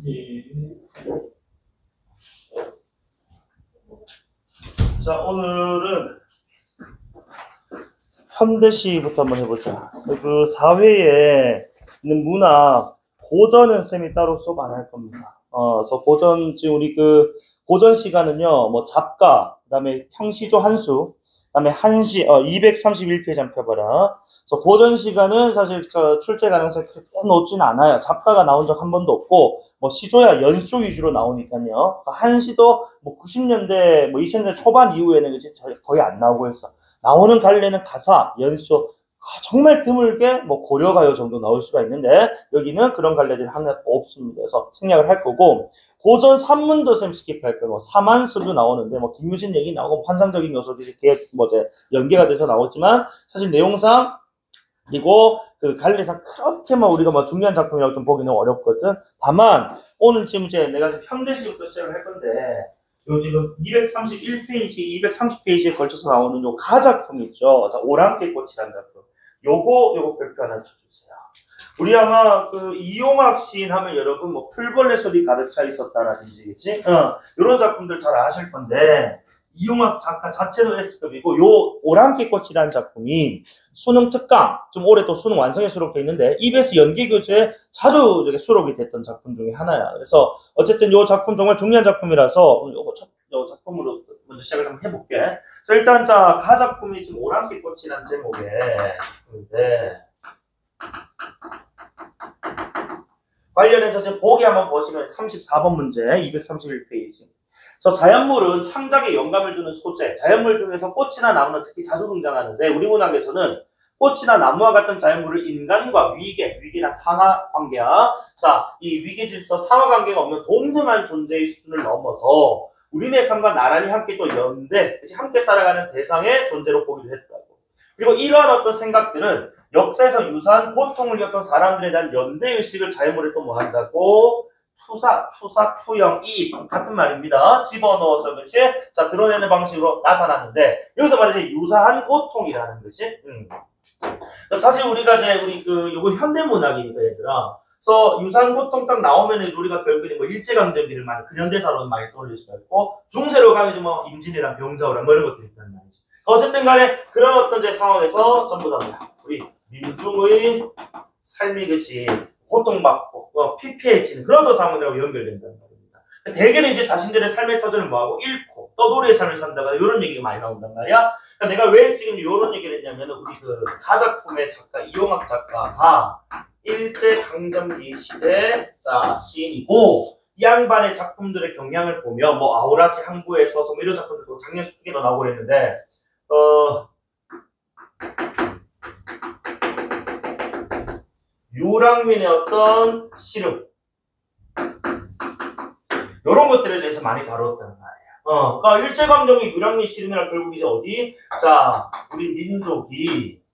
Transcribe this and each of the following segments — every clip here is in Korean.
예. 자, 오늘은 현대시부터 한번 해보자. 그 사회에 있는 문학, 고전은 쌤이 따로 수업 안 할 겁니다. 그래서 고전, 지금 우리 그 고전 시간은요, 뭐 잡가, 그 다음에 평시조 한수, 그 다음에 한시, 231페이지 한번 펴봐라. 그래서 고전 시간은 사실 저 출제 가능성이 크게 높지는 않아요. 잡가가 나온 적 한 번도 없고, 뭐 시조야 연수 위주로 나오니까요. 한시도 뭐 90년대, 뭐 2000년대 초반 이후에는 그치 거의 안 나오고 했어. 나오는 갈래는 가사, 연수, 정말 드물게 뭐 고려가요 정도 나올 수가 있는데 여기는 그런 갈래들이 하나 없습니다. 그래서 생략을 할 거고 고전 산문도 쌤 스킵할 거고 사만술도 나오는데 뭐 김유신 얘기 나오고 환상적인 요소들이 이렇게 뭐 이제 연계가 돼서 나오지만 사실 내용상 그리고 그 갈래상 그렇게 막 우리가 뭐 중요한 작품이라고 좀 보기는 어렵거든. 다만 오늘 지금 이제 내가 현대시부터 시작을 할 건데 요 지금 231페이지, 230페이지에 걸쳐서 나오는 요 가작품 있죠. 자, 오랑캐꽃이라는 작품. 요거 별표 하나 쳐주세요. 우리 아마 그 이용학 시인 하면 여러분 뭐 풀벌레 소리 가득 차 있었다라든지, 그치? 요런 작품들 잘 아실 건데, 이용학 작가 자체도 S급이고, 요 오랑캐꽃이라는 작품이 수능 특강, 좀 올해 또 수능 완성에 수록돼 있는데, EBS 연계교재에 자주 수록이 됐던 작품 중에 하나야. 그래서 어쨌든 요 작품 정말 중요한 작품이라서, 요 작품으로 먼저 시작을 한번 해볼게. 자, 일단 자 가작품이 지금 오랑캐꽃이라는 제목의 작품인데 관련해서 지금 보기 한번 보시면 34번 문제 231페이지. 그래서 자연물은 창작에 영감을 주는 소재. 자연물 중에서 꽃이나 나무는 특히 자주 등장하는데 우리 문학에서는 꽃이나 나무와 같은 자연물을 인간과 위계나 상하 관계야. 자, 이 위계 질서, 상하 관계가 없는 동등한 존재의 수준을 넘어서 우리네 삶과 나란히 함께 또 함께 살아가는 대상의 존재로 보기도 했다고. 그리고 이러한 어떤 생각들은 역사에서 유사한 고통을 겪은 사람들에 대한 연대의식을 자연물에 또 뭐 한다고? 투사, 투영, 이입 같은 말입니다. 집어넣어서 그렇지? 자, 드러내는 방식으로 나타났는데 여기서 말이죠. 유사한 고통이라는 거지. 사실 우리가 이제 요거 현대문학이니까 얘들아. 그래서 유사한 고통 딱 나오면 우리가 결국에 뭐 일제강점기를 많이 근현대사로 많이 떠올릴 수가 있고 중세로 가면 뭐 임진왜란, 병자호란 뭐 이런 것들이 있단 말이지. 어쨌든 간에 그런 어떤 이제 상황에서 전부 다 우리 민중의 삶이 그치 고통받고 피폐해지는 그런 어떤 상황들하고 연결된다는 말입니다. 대개는 이제 자신들의 삶의 터전을 뭐하고 잃고 떠돌이의 삶을 산다거나 이런 얘기가 많이 나온단 말이야. 그러니까 내가 왜 지금 이런 얘기를 했냐면 우리 그 가작품의 작가 이용학 작가가 일제강점기 시대 자 시인이고 이 양반의 작품들의 경향을 보면 뭐 아우라지 항구에 서서 뭐 이런 작품들도 작년 수특에도 나오고 그랬는데 유랑민의 어떤 시름 이런 것들에 대해서 많이 다뤘단 말이야. 그러니까 일제강점기 유랑민 시름이랑 결국 이제 어디? 자, 우리 민족이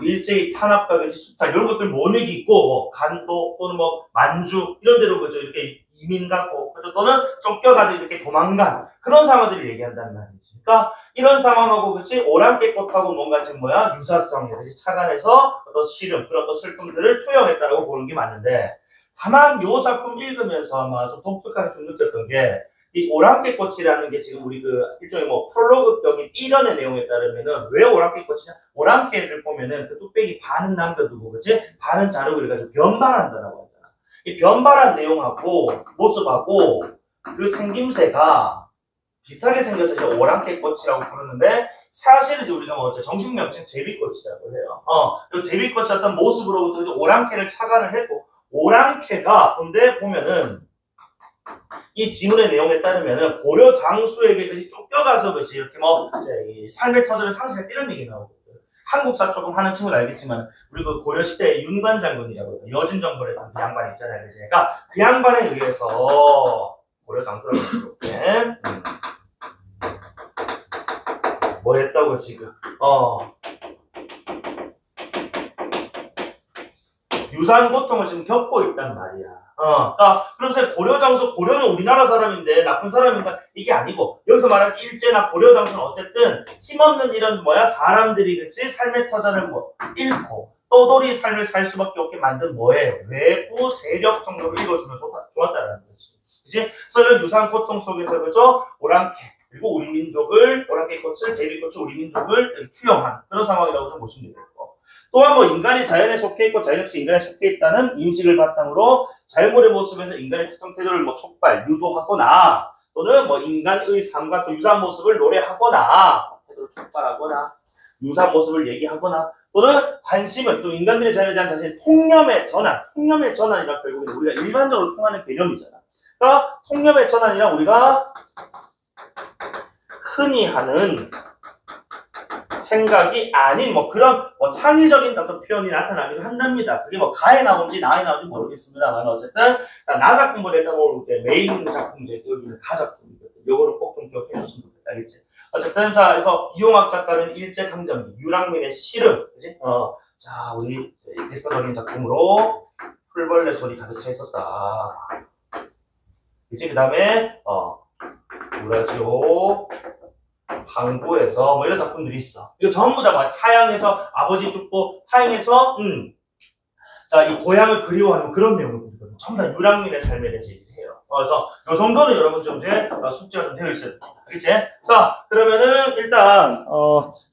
일제히 탄압과 수탈 이런 것들 모내기 있고 뭐 간도 또는 뭐 만주 이런 데로 그죠 이렇게 이민 갔고 또는 쫓겨가서 이렇게 도망간 그런 상황들을 얘기한다는 말이지. 그러니까 이런 상황하고 그렇지 오랑캐꽃하고 뭔가 지금 뭐야 유사성이 그렇지 착안해서 어떤 시름 그런 어떤 슬픔들을 투영했다라고 보는 게 맞는데 다만 요 작품 읽으면서 아마 좀 독특하게 좀 느꼈던 게 이 오랑캐꽃이라는 게 지금 우리 그 일종의 뭐 프롤로그격인 1원의 내용에 따르면은 왜 오랑캐꽃이냐? 오랑캐를 보면은 그 뚝배기 반은 남겨두고 그치? 반은 자르고 그래가지고 변발한다라고 하잖아. 이 변발한 내용하고 모습하고 그 생김새가 비슷하게 생겨서 이제 오랑캐꽃이라고 부르는데 사실은 이제 우리가 뭐 정식 명칭 제비꽃이라고 해요. 이 제비꽃의 어떤 모습으로부터 이제 오랑캐를 착안을 했고 오랑캐가 근데 보면은 이 지문의 내용에 따르면은 고려 장수에게 쫓겨가서 그렇지 이렇게 뭐 이제 삶의 터전을 상실했다 이런 얘기 나오거든. 한국사 조금 하는 친구는 알겠지만 우리 그 고려 시대의 윤관 장군이라고 여진 정벌의 그 양반이 있잖아요. 그러니까 그 양반에 의해서 고려 장수라고 이렇게 뭐 했다고 지금 유사한 고통을 지금 겪고 있단 말이야. 그러니까 그러면서 고려는 우리나라 사람인데 나쁜 사람인가 이게 아니고 여기서 말하는 일제나 고려 장수는 어쨌든 힘없는 이런 사람들이 그치 삶의 터전을 뭐 잃고 떠돌이 삶을 살 수밖에 없게 만든 뭐예요? 외부 세력 정도로 읽어주면 좋았다라는 거지. 그치? 그래서 이런 유사한 고통 속에서 그죠? 오랑캐 그리고 우리 민족을 오랑캐 꽃을 제비꽃을 우리 민족을 투영한 그런 상황이라고 좀 보시면 되겠고 또한 뭐 인간이 자연에 속해 있고 자연 역시 인간에 속해 있다는 인식을 바탕으로 자연물의 모습에서 인간의 특정 태도를 뭐 촉발 유도하거나 또는 뭐 인간의 삶과 또 유사한 모습을 노래하거나 태도를 촉발하거나 유사한 모습을 얘기하거나 또는 관심은 또 인간들의 자연에 대한 자신의 통념의 전환이라 결국은 우리가 일반적으로 통하는 개념이잖아. 그러니까 통념의 전환이란 우리가 흔히 하는 생각이 아닌 뭐 그런 뭐 창의적인 어떤 표현이 나타나기도 한답니다. 그게 뭐 가에 나온지 나에 나온지 모르겠습니다만 어쨌든 나 작품보다 일단 오늘 메인 작품 이제 여기는 가 작품이거든. 요거를 꼭 좀 기억해 줬으면 좋겠다. 알겠지? 어쨌든 자 그래서 이용학 작가는 일제강점기 유랑민의 씨름 그지? 자 우리 대표적인 작품으로 풀벌레 소리 가득 차 있었다. 그치? 그 다음에 우라지오 항구에서 뭐 이런 작품들이 있어. 이거 전부 다 막 타향에서 아버지 죽고 타향에서 자 이 고향을 그리워하는 그런 내용들이거든. 전부 다 유랑민의 삶에 대해서 얘기해요. 그래서 이 정도는 여러분 좀 이제 숙제가 좀 되어 있어야 됩니다. 알겠지? 자 그러면은 일단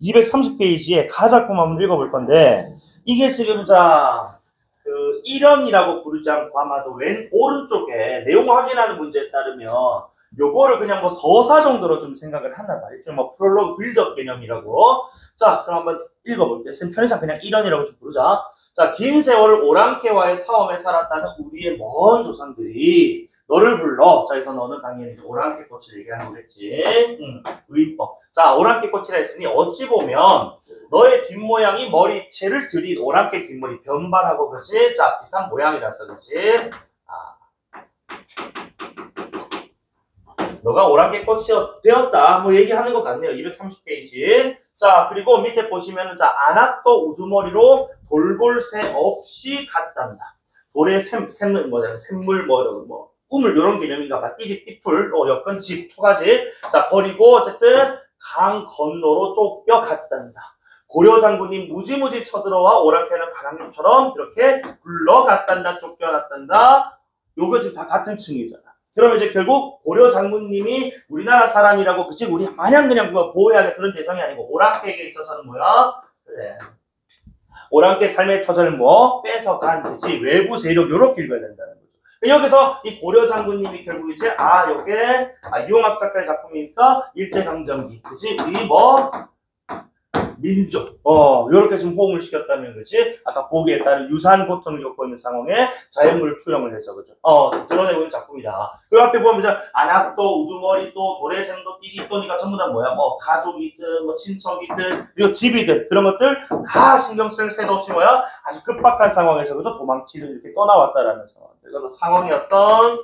230페이지에 가 작품 한번 읽어볼 건데 이게 지금 자 그 1연이라고 부르지 않고 아마도 왼 오른쪽에 내용 확인하는 문제에 따르면 요거를 그냥 뭐 서사 정도로 좀 생각을 한단 말이죠. 뭐 프롤로그 빌드업 개념이라고. 자, 그럼 한번 읽어볼게요. 선생님 편의상 그냥 1연이라고 좀 부르자. 자, 긴 세월을 오랑캐와의 싸움에 살았다는 우리의 먼 조상들이 너를 불러. 자, 그래서 너는 당연히 오랑캐 꽃을 얘기하는 거겠지. 의법. 자, 오랑캐 꽃이라 했으니 어찌 보면 너의 뒷모양이 머리채를 들인 오랑캐 뒷머리 변발하고 그렇지. 자, 비싼 모양이라서 그렇지. 너가 오랑캐 꽃이 되었다. 뭐 얘기하는 것 같네요. 230페이지. 자, 그리고 밑에 보시면은 자, 안악도 우두머리로 돌볼새 없이 갔단다. 돌의 샘물 뭐 우물 요런 개념인가 봐. 띠집 띠풀 여건 집 초가집. 자, 버리고 어쨌든 강 건너로 쫓겨 갔단다. 고려 장군님 무지무지 쳐들어와 오랑캐는 가랑님처럼 이렇게 굴러갔단다. 쫓겨났단다. 요거 지금 다 같은 층이잖아. 그러면 이제 결국 고려 장군님이 우리나라 사람이라고 그치 우리 마냥 그냥 보호해야 할 그런 대상이 아니고 오랑캐에게 있어서는 뭐야? 그래. 오랑캐 삶의 터전을 뭐 뺏어간 그치 외부 세력 요렇게 읽어야 된다는 거죠. 여기서 이 고려 장군님이 결국 이제 요게 이용학 작가의 작품이니까 일제강점기 그치 우리 뭐 민족 요렇게 지금 호응을 시켰다면 그렇지 아까 보기에 따른 유사한 고통을 겪고 있는 상황에 자연물을 투영을 해서 그죠 드러내고 있는 작품이다. 그 앞에 보면 이제 안악도 우두머리 또 도래샘도 띠집도니까 전부 다 뭐야 뭐 가족이든 뭐 친척이든 그리고 집이든 그런 것들 다 신경 쓸 새도 없이 뭐야 아주 급박한 상황에서 그죠 도망치를 이렇게 떠나왔다라는 상황. 그래서 상황의 어떤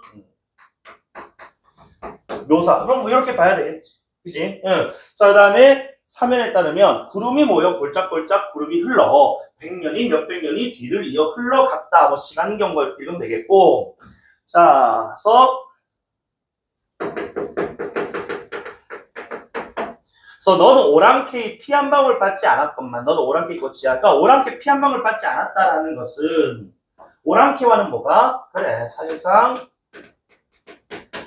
묘사 그럼 뭐 이렇게 봐야 되겠지 그지? 자 그다음에 사면에 따르면 구름이 모여 골짝골짝 구름이 흘러 100년이 몇백 년이 뒤를 이어 흘러갔다. 뭐 시간 경과 이렇게 읽으면 되겠고 자, 그래서 너는 오랑캐의 피 한 방울 받지 않았건만 너는 오랑캐 꽃이야. 그러니까 오랑캐 피 한 방울 받지 않았다라는 것은 오랑캐와는 뭐가? 그래 사실상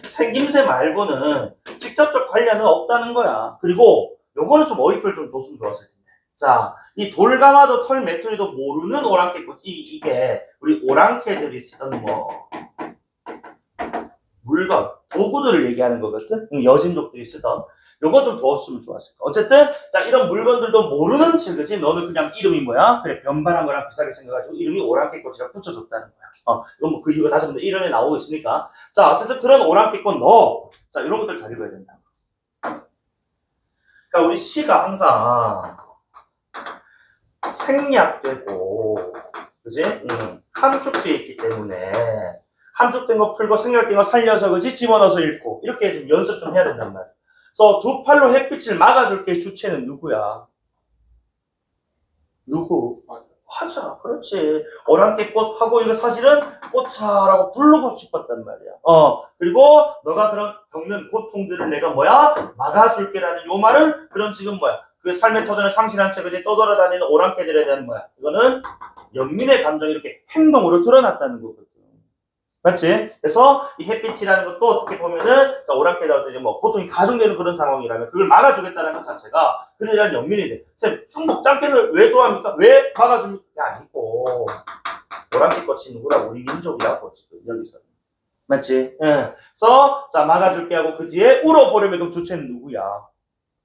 생김새 말고는 직접적 관련은 없다는 거야. 그리고 요거는 좀 어휘표를 좀 줬으면 좋았을 텐데. 자, 이 돌가마도 털 메뚜리도 모르는 오랑캐 꽃, 이게 우리 오랑캐들이 쓰던 뭐 물건, 도구들을 얘기하는 거거든. 여진족들이 쓰던. 요거 좀 줬으면 좋았을 거야. 어쨌든 자 이런 물건들도 모르는 채 그지? 너는 그냥 이름이 뭐야? 그래 변발한 거랑 비슷하게 생각가지고 이름이 오랑캐 꽃이라 붙여줬다는 거야. 이건 뭐 그 이유가 다시 한번 1년에 나오고 있으니까. 자, 어쨌든 그런 오랑캐 꽃 너. 자, 이런 것들 잘 읽어야 된다. 그러니까 우리 시가 항상 생략되고 그지? 함축되어 있기 때문에 함축된 거 풀고 생략된 거 살려서 그지? 집어넣어서 읽고 이렇게 좀 연습 좀 해야 된단 말이야. 그래서 두 팔로 햇빛을 막아줄게 주체는 누구야? 누구? 화자. 그렇지. 오랑캐 꽃하고 이거 사실은 꽃차라고 부르고 싶었단 말이야. 그리고 너가 그런 겪는 고통들을 내가 뭐야? 막아줄게라는 요 말은 그런 지금 뭐야? 그 삶의 터전을 상실한 채 그지 떠돌아다니는 오랑캐들에 대한 뭐야? 이거는 연민의 감정이 이렇게 행동으로 드러났다는 거거든. 맞지? 그래서 이 햇빛이라는 것도 어떻게 보면은 자, 오랑캐들한테 이제 뭐 고통이 가중되는 그런 상황이라면 그걸 막아주겠다는 것 자체가 그들에 대한 연민이 돼. 쌤, 충북 짱깨를 왜 좋아합니까? 왜 막아줍니까? 그게 아니고 오랑캐 꽃이 누구라고? 우리 민족이라고 지금 여기서. 맞지? 예. 그래서 자 막아줄게 하고 그 뒤에 울어보려면 그럼 주체는 누구야?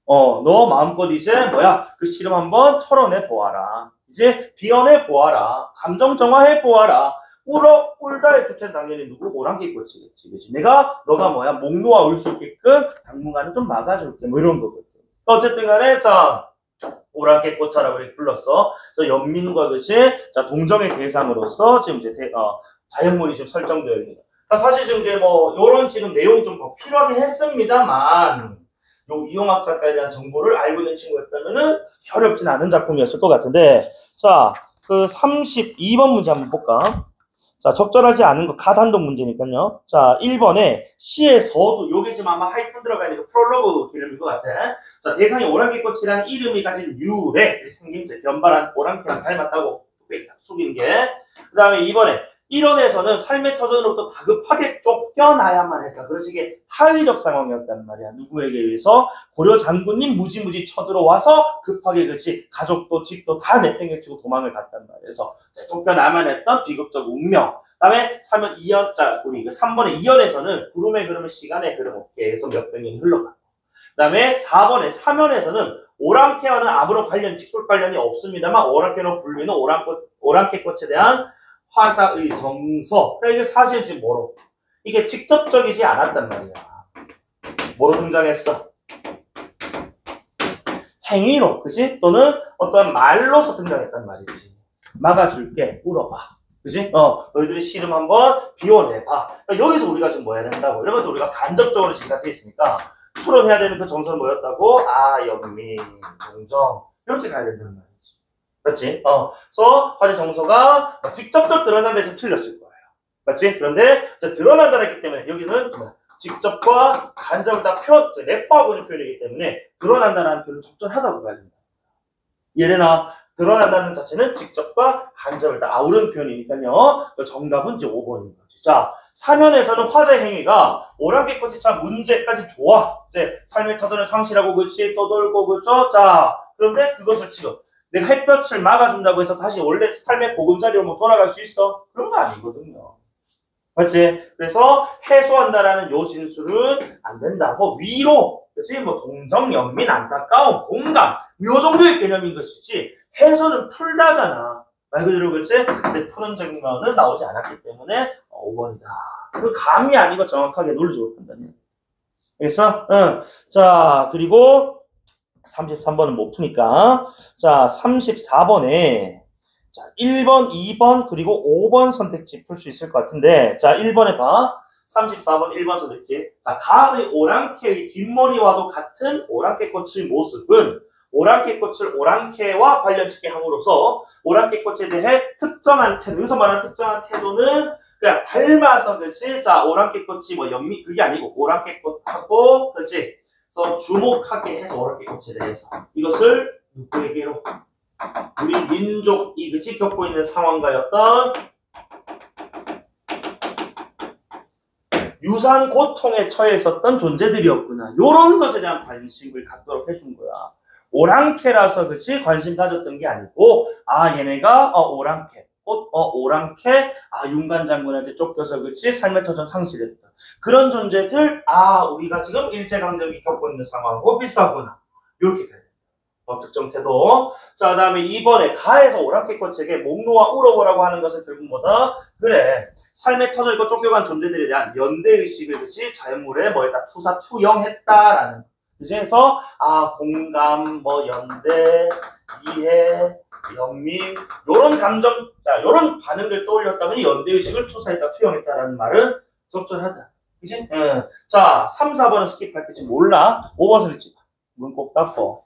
너 마음껏 이제 뭐야 그 시름 한번 털어내 보아라. 이제 비워내 보아라. 감정 정화해 보아라. 울다의 주체는 당연히 누구? 오랑캐 꽃이겠지. 그치? 너가 뭐야 목 놓아 울 수 있게끔 당분간은 좀 막아줄게. 뭐 이런 거거든. 어쨌든 간에 자 오랑캐 꽃차라고 이렇게 불렀어. 저 연민과 그치? 자 동정의 대상으로서 지금 이제 자연물이 지금 설정되어 있는 거야. 사실 지금 이제 뭐 요런 지금 내용 좀 더 필요하긴 했습니다만 요 이용학 작가에 대한 정보를 알고 있는 친구였다면은 어렵진 않은 작품이었을 것 같은데 자 그 32번 문제 한번 볼까? 자 적절하지 않은 거 가단독 문제니까요. 자 1번에 시에서도 요게 지금 아마 하이픈 들어가 있는 프롤로그 이름인 것 같아. 자 대상이 오랑캐꽃이라는 이름이 가진 유래 생김새 변발한 오랑캐랑 닮았다고 숙이는 게 그 다음에 2번에 이론에서는 삶의 터전으로부터 다급하게 쫓겨나야만 했다. 그래서 이게 타의적 상황이었단 말이야. 누구에게 의해서? 고려 장군님 무지무지 쳐들어와서 급하게 그치 가족도 집도 다 내팽개치고 도망을 갔단 말이야. 그래서 쫓겨나야만 했던 비극적 운명. 그다음에 3번 2연, 우리 3번의 2연에서는 구름의 흐름은 시간의 흐름 계속 몇백 년이 흘러가고. 그다음에 4번의 3연에서는 오랑캐와는 아무런 직접 관련이 없습니다만 오랑캐로 불리는 오랑캐꽃에 대한 화자의 정서. 그러니까 이게 사실 지금 뭐로? 이게 직접적이지 않았단 말이야. 뭐로 등장했어? 행위로, 그지? 또는 어떤 말로서 등장했단 말이지. 막아줄게, 울어봐. 그지? 너희들의 시름 한번 비워내봐. 그러니까 여기서 우리가 지금 뭐 해야 된다고? 이런 것도 우리가 간접적으로 지각돼 있으니까 추론해야 되는 그 정서는 뭐였다고? 연민, 동정. 이렇게 가야 된다는 말이지. 맞지? 그래서 화제 정서가 직접적 드러난 데서 틀렸을 거예요. 맞지? 그런데 드러난다고 했기 때문에 여기는 직접과 간접을 다 내포하고 있는 표현이기 때문에 드러난다는 표현은 적절하다고 봐야 된다. 이해되나? 드러난다는 자체는 직접과 간접을 다 아우르는 표현이니까요. 정답은 이제 5번인 거지. 자, 사면에서는 화제 행위가 오랑캐꽃이 참 문제까지 좋아. 이제 삶의 터전을 상실하고 그치 떠돌고 그죠? 자, 그런데 그것을 지금 내가 햇볕을 막아준다고 해서 다시 원래 삶의 보금자리로 뭐 돌아갈 수 있어? 그런 거 아니거든요. 맞지? 그래서 해소한다라는 요 진술은 안 된다. 뭐 위로, 그치? 뭐 동정, 연민, 안타까움, 공감, 요 정도의 개념인 것이지 해소는 풀다잖아. 말 그대로 그치? 근데 푸는 증거는 나오지 않았기 때문에 5번이다. 그 감이 아니고 정확하게 논리적으로 판단해. 알겠어? 응. 자, 그리고 33번은 못 푸니까. 자, 34번에 자, 1번, 2번, 그리고 5번 선택지 풀 수 있을 것 같은데 자, 1번에 봐. 34번 1번 선택지. 자, 가을의 오랑캐의 뒷머리와도 같은 오랑캐꽃의 모습은 오랑캐꽃을 오랑캐와 관련짓게 함으로써 오랑캐꽃에 대해 특정한 태도, 여기서 말하는 특정한 태도는 그냥 닮아서 그치? 자, 오랑캐꽃이 뭐 연미 그게 아니고 오랑캐꽃하고 그치? 그래서 주목하게 해서 오랑캐꽃에 대해서 이것을 누구에게로 우리 민족이 그치 겪고 있는 상황과였던 유산 고통에 처해 있었던 존재들이었구나. 요런 것에 대한 관심을 갖도록 해준 거야. 오랑캐라서 그치 관심 가졌던 게 아니고 얘네가 오랑캐 오랑캐 윤관 장군한테 쫓겨서 그치 삶의 터전 상실했다. 그런 존재들 우리가 지금 일제강점기 겪고 있는 상황하고 비슷하구나. 이렇게 돼요. 특정 태도. 자, 그 다음에 2번에 가에서 오랑캐꽃에게 목 놓아 울어보라고 하는 것은 결국 뭐다? 그래. 삶의 터져 있고 쫓겨간 존재들에 대한 연대의식을 그치 자연물에 뭐했다? 투영했다라는. 그래서 공감, 연대, 이해, 연민 요런 감정, 요런 반응들 떠올렸다면 연대의식을 투영했다라는 말은 적절하다. 그치? 자, 3, 4번은 스킵할게 지금 몰라. 5번 소리지. 문 꼭 닫고.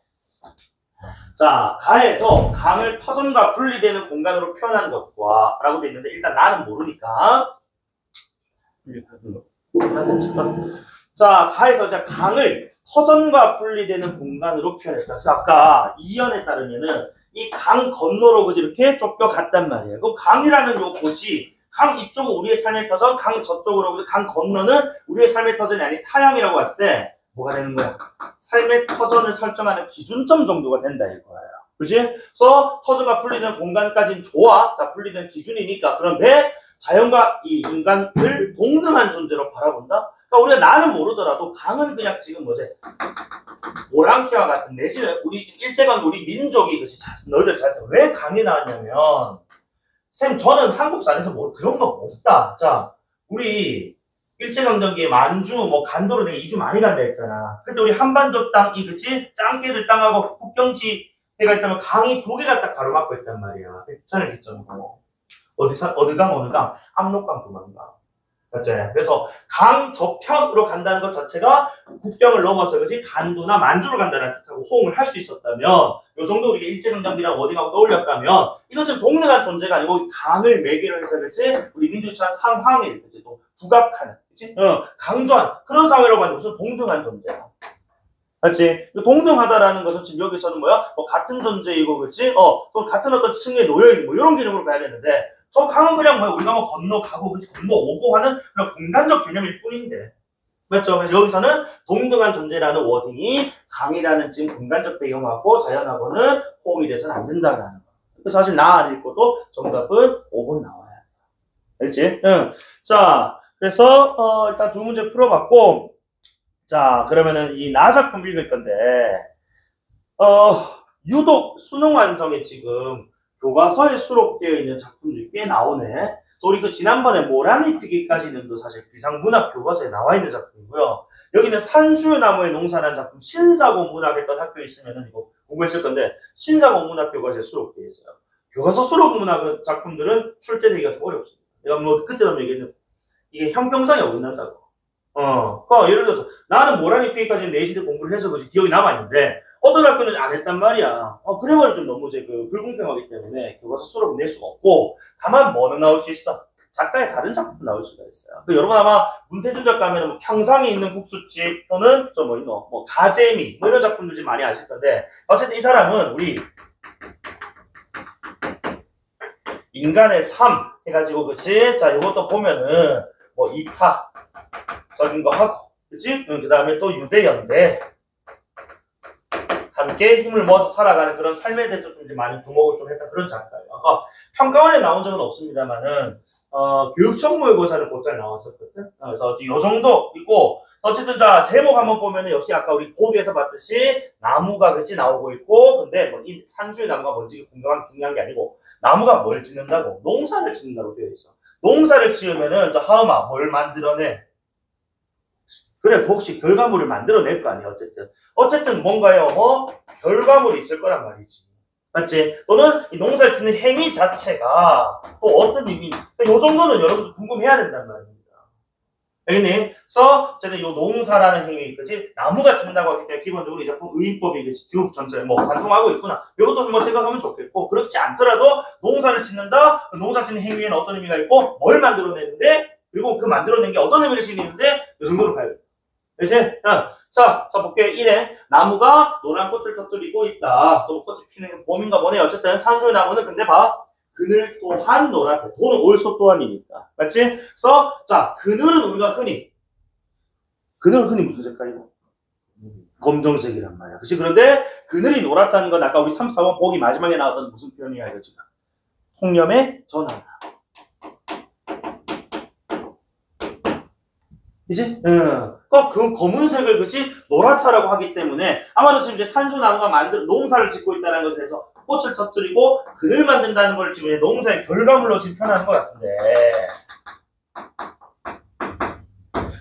자, 가에서 강을 터전과 분리되는 공간으로 표현한 것과 라고 돼 있는데 일단 나는 모르니까 자, 가에서 강을 터전과 분리되는 공간으로 표현했다. 그래서 아까 이연에 따르면은 이 강 건너로 그지 이렇게 쫓겨갔단 말이에요. 그 강이라는 요 곳이 강 이쪽은 우리의 삶의 터전, 강 저쪽으로 강 건너는 우리의 삶의 터전이 아닌 타향이라고 봤을 때 뭐가 되는 거야? 삶의 터전을 설정하는 기준점 정도가 된다 이거예요. 그지? 그래서 터전과 분리되는 공간까지는 좋아. 자, 분리되는 기준이니까. 그런데 자연과 이 인간을 동등한 존재로 바라본다? 그러니까 우리가 나는 모르더라도 강은 그냥 지금 뭐지? 오랑캐와 같은 내지는 우리 지금 일제강점 우리 민족이 그치 너희들 잘했어. 왜 강이 나왔냐면 쌤 저는 한국 안에서 뭐 그런 거 없다. 자 우리 일제강점기에 만주 뭐 간도로 내가 이주 많이 간다 했잖아. 근데 우리 한반도 땅 이 그치 짱깨들 땅하고 국경지 해가 있다면 강이 두 개가 딱 가로막고 있단 말이야. 부산을 기점으로 어느 강 압록강 도망강. 맞지? 그래서 강 저편으로 간다는 것 자체가 국경을 넘어서 그지 간도나 만주로 간다는 뜻하고 호응을 할 수 있었다면 요 정도 우리가 일제강점기랑 어디가 떠올렸다면 이건 좀 동등한 존재가 아니고 강을 매개로 해서 그지 우리 민족처럼 상황을 그지 또 부각하는 그지 강조한 그런 상황이라고 하는데 무슨 동등한 존재야. 맞지? 동등하다라는 것은 지금 여기서는 뭐야? 뭐 같은 존재이고 그지 또 같은 어떤 층에 놓여있는 뭐 이런 개념으로 봐야 되는데 저 강은 그냥 뭐야 우리가 뭐 건너가고 건너오고 하는 그런 공간적 개념일 뿐인데 맞죠? 여기서는 동등한 존재라는 워딩이 강이라는 지금 공간적 배경하고 자연하고는 호응이 돼서는 안 된다라는 거. 사실 나 안 읽고도 정답은 5번 나와야 돼. 알겠지? 응. 자, 그래서 일단 두 문제 풀어봤고 자 그러면은 이 나 작품 읽을 건데 유독 수능 완성에 지금 교과서에 수록되어 있는 작품들이 꽤 나오네. 우리 그 지난번에 모란이 피기까지는 사실 비상문학 교과서에 나와 있는 작품이고요. 여기는 산수유나무의 농사라는 작품 신사고 문학했던 학교에 있으면은 이거 공부했을 건데 신사고 문학 교과서에 수록되어 있어요. 교과서 수록 문학 작품들은 출제되기가 좀 어렵습니다. 내가 뭐 그때도 얘기했는데 이게 형평성이 어긋난다고. 그러니까 예를 들어서 나는 모란이 피기까지는 내신대 공부를 해서 그지 기억이 남아있는데 어떤 학교는 안 했단 말이야. 그래버리면 좀 너무 이제 불공평하기 때문에 교과서 수록을 낼 수가 없고, 다만 뭐는 나올 수 있어? 작가의 다른 작품 나올 수가 있어요. 여러분 아마 문태준 작가 하면 뭐 평상이 있는 국수집 또는 좀 뭐 가재미 뭐 이런 작품들 좀 많이 아실 건데, 어쨌든 이 사람은 우리 인간의 삶 해가지고 그치? 자 이것도 보면은 뭐 이타적인 거 하고, 그치? 그 다음에 또 유대연대 함께 힘을 모아서 살아가는 그런 삶에 대해서 좀 이제 많이 주목을 좀 했던 그런 작가예요. 평가원에 나온 적은 없습니다만은 교육청모의고사를 곧잘 나왔었거든. 그래서 요 정도 있고, 어쨌든 자 제목 한번 보면은 역시 아까 우리 보기에서 봤듯이 나무가 그치 나오고 있고, 근데 뭐 이 산수의 나무가 뭔지 공감하기 중요한 게 아니고 나무가 뭘 짓는다고? 농사를 짓는다고 되어 있어. 농사를 지으면은 저 하음아 뭘 만들어내? 그래, 혹시 결과물을 만들어낼 거 아니야, 어쨌든 뭔가요, 결과물이 있을 거란 말이지. 맞지? 또는 이 농사를 짓는 행위 자체가 또 어떤 의미, 요 정도는 여러분도 궁금해야 된단 말입니다. 알겠니? 그래서, 어쨌든 요 농사라는 행위, 그지? 나무가 짓는다고 하기 때문에 기본적으로 이 작품 의법이, 그지? 주역 전체, 관통하고 있구나. 요것도 한번 생각하면 좋겠고, 그렇지 않더라도 농사를 짓는다, 농사 짓는 행위에는 어떤 의미가 있고, 뭘 만들어내는데, 그리고 그 만들어낸 게 어떤 의미를 지니는데, 요 정도로 봐야 돼. 그치? 자, 볼게. 1에 나무가 노란 꽃을 터뜨리고 있다. 그래서 꽃이 피는 봄인가 보네. 어쨌든 산소의 나무는 근데 봐. 그늘 또한 노랗대. 도는 올소 또한이니까. 맞지? 그래서 자, 그늘은 우리가 그늘은 흔히 무슨 색깔이고? 검정색이란 말이야. 그치? 그런데 그늘이 노랗다는 건 아까 우리 3, 4번 보기 마지막에 나왔던 무슨 표현이야, 이거 지금? 통념의 전환. 그치? 그 검은색을 그치? 노랗다라고 하기 때문에 아마도 지금 이제 산수나무가 농사를 짓고 있다는 것에 대해서 꽃을 터뜨리고 그늘 만든다는 걸 지금 농사의 결과물로 지금 표현하는 것 같은데,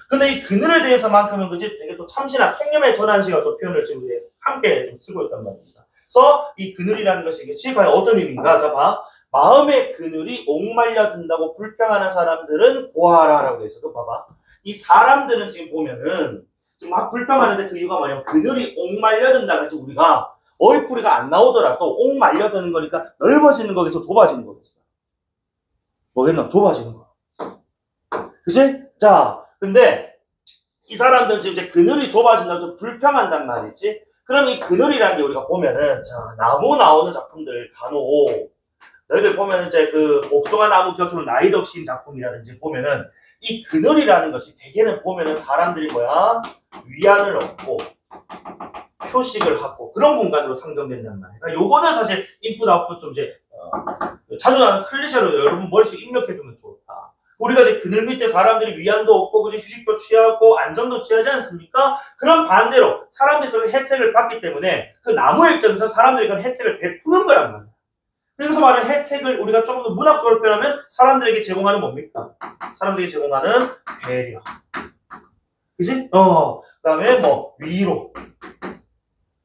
근데 이 그늘에 대해서만큼은 그치? 되게 또 참신한 통념의 전환식의 또 표현을 지금 함께 좀 쓰고 있단 말입니다. 그래서 이 그늘이라는 것이 그치? 과연 어떤 의미인가? 자, 봐. 마음의 그늘이 옥말려 든다고 불평하는 사람들은 보아라라고 돼 있어. 또 봐봐. 이 사람들은 지금 보면은 지금 막 불평하는데 그 이유가 뭐냐면 그늘이 옥말려든다. 그래서 우리가 어휘풀이가 안 나오더라도 옥말려드는 거니까 넓어지는 거에서 좁아지는 거겠어. 뭐겠나? 좁아지는 거. 그치? 자, 근데 이 사람들은 지금 이제 그늘이 좁아진다고 좀 불평한단 말이지. 그럼 이 그늘이라는 게 우리가 보면은, 자, 나무 나오는 작품들 간혹, 너희들 보면은 이제 그 옥수가 나무 곁으로 나이덕신 작품이라든지 보면은, 이 그늘이라는 것이 대개는 보면은 사람들이 뭐야? 위안을 얻고, 표식을 하고, 그런 공간으로 상정된단 말이야. 그러니까 요거는 사실 인풋 아웃풋 좀 이제, 자주 나오는 클리셰로 여러분 머릿속에 입력해두면 좋다. 우리가 이제 그늘 밑에 사람들이 위안도 얻고 그지 휴식도 취하고 안정도 취하지 않습니까? 그런 반대로 사람들이 그런 혜택을 받기 때문에 그 나무 입장에서 사람들이 그런 혜택을 베푸는 거란 말이야. 그래서 말하는 혜택을 우리가 조금 더 문학적으로 표현하면 사람들에게 제공하는 뭡니까? 사람들에게 제공하는 배려. 그지? 그다음에 뭐 위로.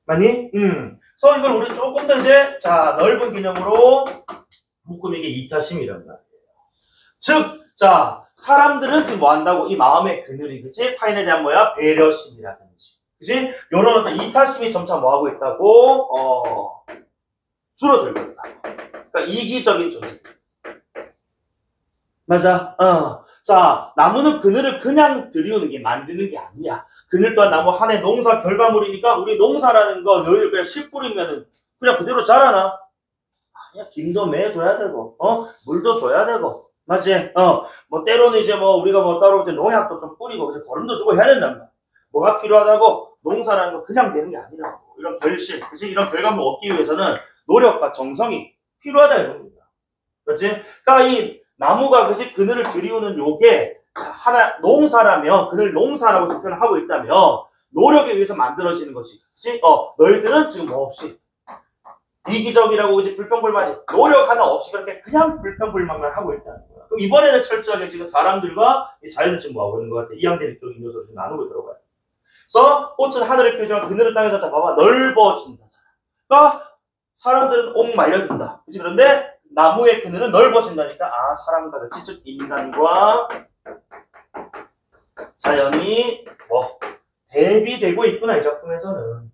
맞니? 그래서 이걸 우리 조금 더 이제 자 넓은 개념으로 묶으면 이게 이타심이란 말이에요. 즉 자, 사람들은 지금 뭐 한다고? 이 마음의 그늘이, 그치? 타인에 대한 뭐야? 배려심이라든지. 그치? 요런 어떤 이타심이 점차 뭐 하고 있다고? 줄어들고 있다. 그러니까 이기적인 존재. 맞아. 자, 나무는 그늘을 그냥 들이우는 게 만드는 게 아니야. 그늘 또한 나무 한 해 농사 결과물이니까 우리 농사라는 거 너희들 그냥 씨 뿌리면은 그냥 그대로 자라나? 아니야. 김도 매줘야 되고, 물도 줘야 되고. 맞지? 뭐, 때로는 이제 뭐, 우리가 뭐, 따로 이제 농약도 좀 뿌리고, 이제 거름도 주고 해야 된단 말이야. 뭐가 필요하다고? 농사라는 거 그냥 되는 게 아니라고. 이런 결실, 그치? 이런 결과물 얻기 위해서는 노력과 정성이 필요하다, 이겁니다. 그렇지? 그러니까 이 나무가, 그치? 그늘을 들이우는 요게, 하나, 농사라면, 그늘 농사라고 표현을 하고 있다면, 노력에 의해서 만들어지는 것이, 그치? 너희들은 지금 뭐 없이, 이기적이라고 이제 불평불만이 노력 하나 없이 그렇게 그냥 불평불만만 하고 있다는 거야. 그럼 이번에는 철저하게 지금 사람들과 자연을 지금 뭐 하고 있는 것 같아. 이양대립적인 요소를 좀 나누고 들어가요. 그래서 꽃은 하늘의 표지만 그늘은 땅에서 자 봐봐 넓어진다. 그러니까 사람들은 옥 말려든다. 그치? 그런데 나무의 그늘은 넓어진다니까 아 사람과 같이 즉 인간과 자연이 뭐 대비되고 있구나 이 작품에서는.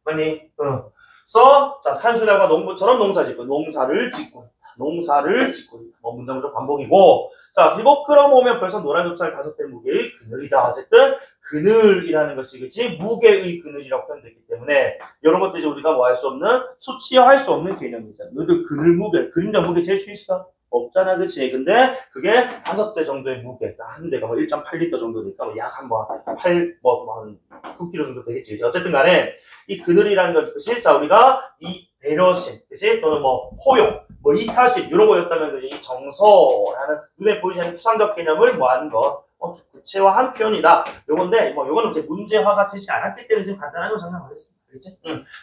아니 그래서 자 산수나무가 농부처럼 농사를 짓고 있다. 뭐 문장은 좀 반복이고 자 그리고 끌어모으면 벌써 노란 좁쌀 5대 무게의 그늘이다. 어쨌든 그늘이라는 것이 그치 무게의 그늘이라고 표현되기 때문에 이런 것들이 우리가 뭐 할 수 없는 수치화할 수 없는 개념이잖아. 너희들 그늘 무게 그림자 무게 잴 수 있어? 없잖아, 그치? 근데 그게 5대 정도의 무게, 한 대가 뭐 1.8리터 정도 되니까 뭐 약 한 한 9kg 정도 되겠지. 어쨌든 간에 이 그늘이라는 것, 그치? 자, 우리가 이 배려심, 그치? 또는 뭐 포용, 뭐 이타심, 이런 거였다면 이 정서라는 눈에 보이지 않는 추상적 개념을 뭐 하는 것, 구체화한 표현이다. 요건데, 뭐 요거는 이제 문제화가 되지 않았기 때문에 지금 간단한 걸 설명하겠습니다. 그치?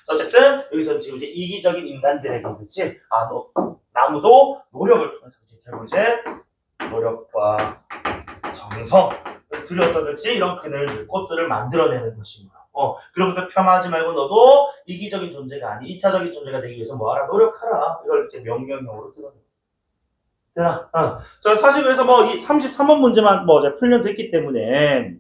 어쨌든 여기서 지금 이제 이기적인 인간들에게, 그치? 나무도 노력을 통해서 결국 이제 노력과 정성을 들여서 그렇지 이런 그늘들 꽃들을 만들어내는 것입니다. 그러니까 폄하하지 말고 너도 이기적인 존재가 아니 이타적인 존재가 되기 위해서 뭐하라 노력하라. 이걸 이제 명령형으로 들어요. 되나? 자 사실 그래서 뭐 이 33번 문제만 뭐 이제 풀면 됐기 때문에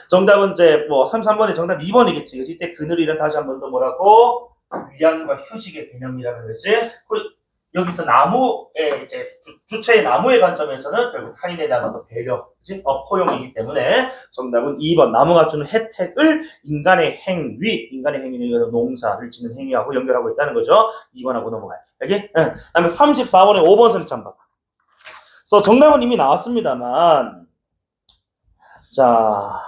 정답은 이제 뭐 33번에 정답 2번이겠지. 그치? 이때 그늘이란 다시 한 번 더 뭐라고 위안과 휴식의 개념이라는 거지. 그리고 여기서 나무의 이제 주체의 나무의 관점에서는 결국 타인에 대한 어떤 배려, 그치? 포용이기 때문에 정답은 2번 나무가 주는 혜택을 인간의 행위는 농사를 짓는 행위하고 연결하고 있다는 거죠. 2번하고 넘어갈게요. 여기? 그다음에 34번에 5번 선택장 봐봐. 그래서 정답은 이미 나왔습니다만 자,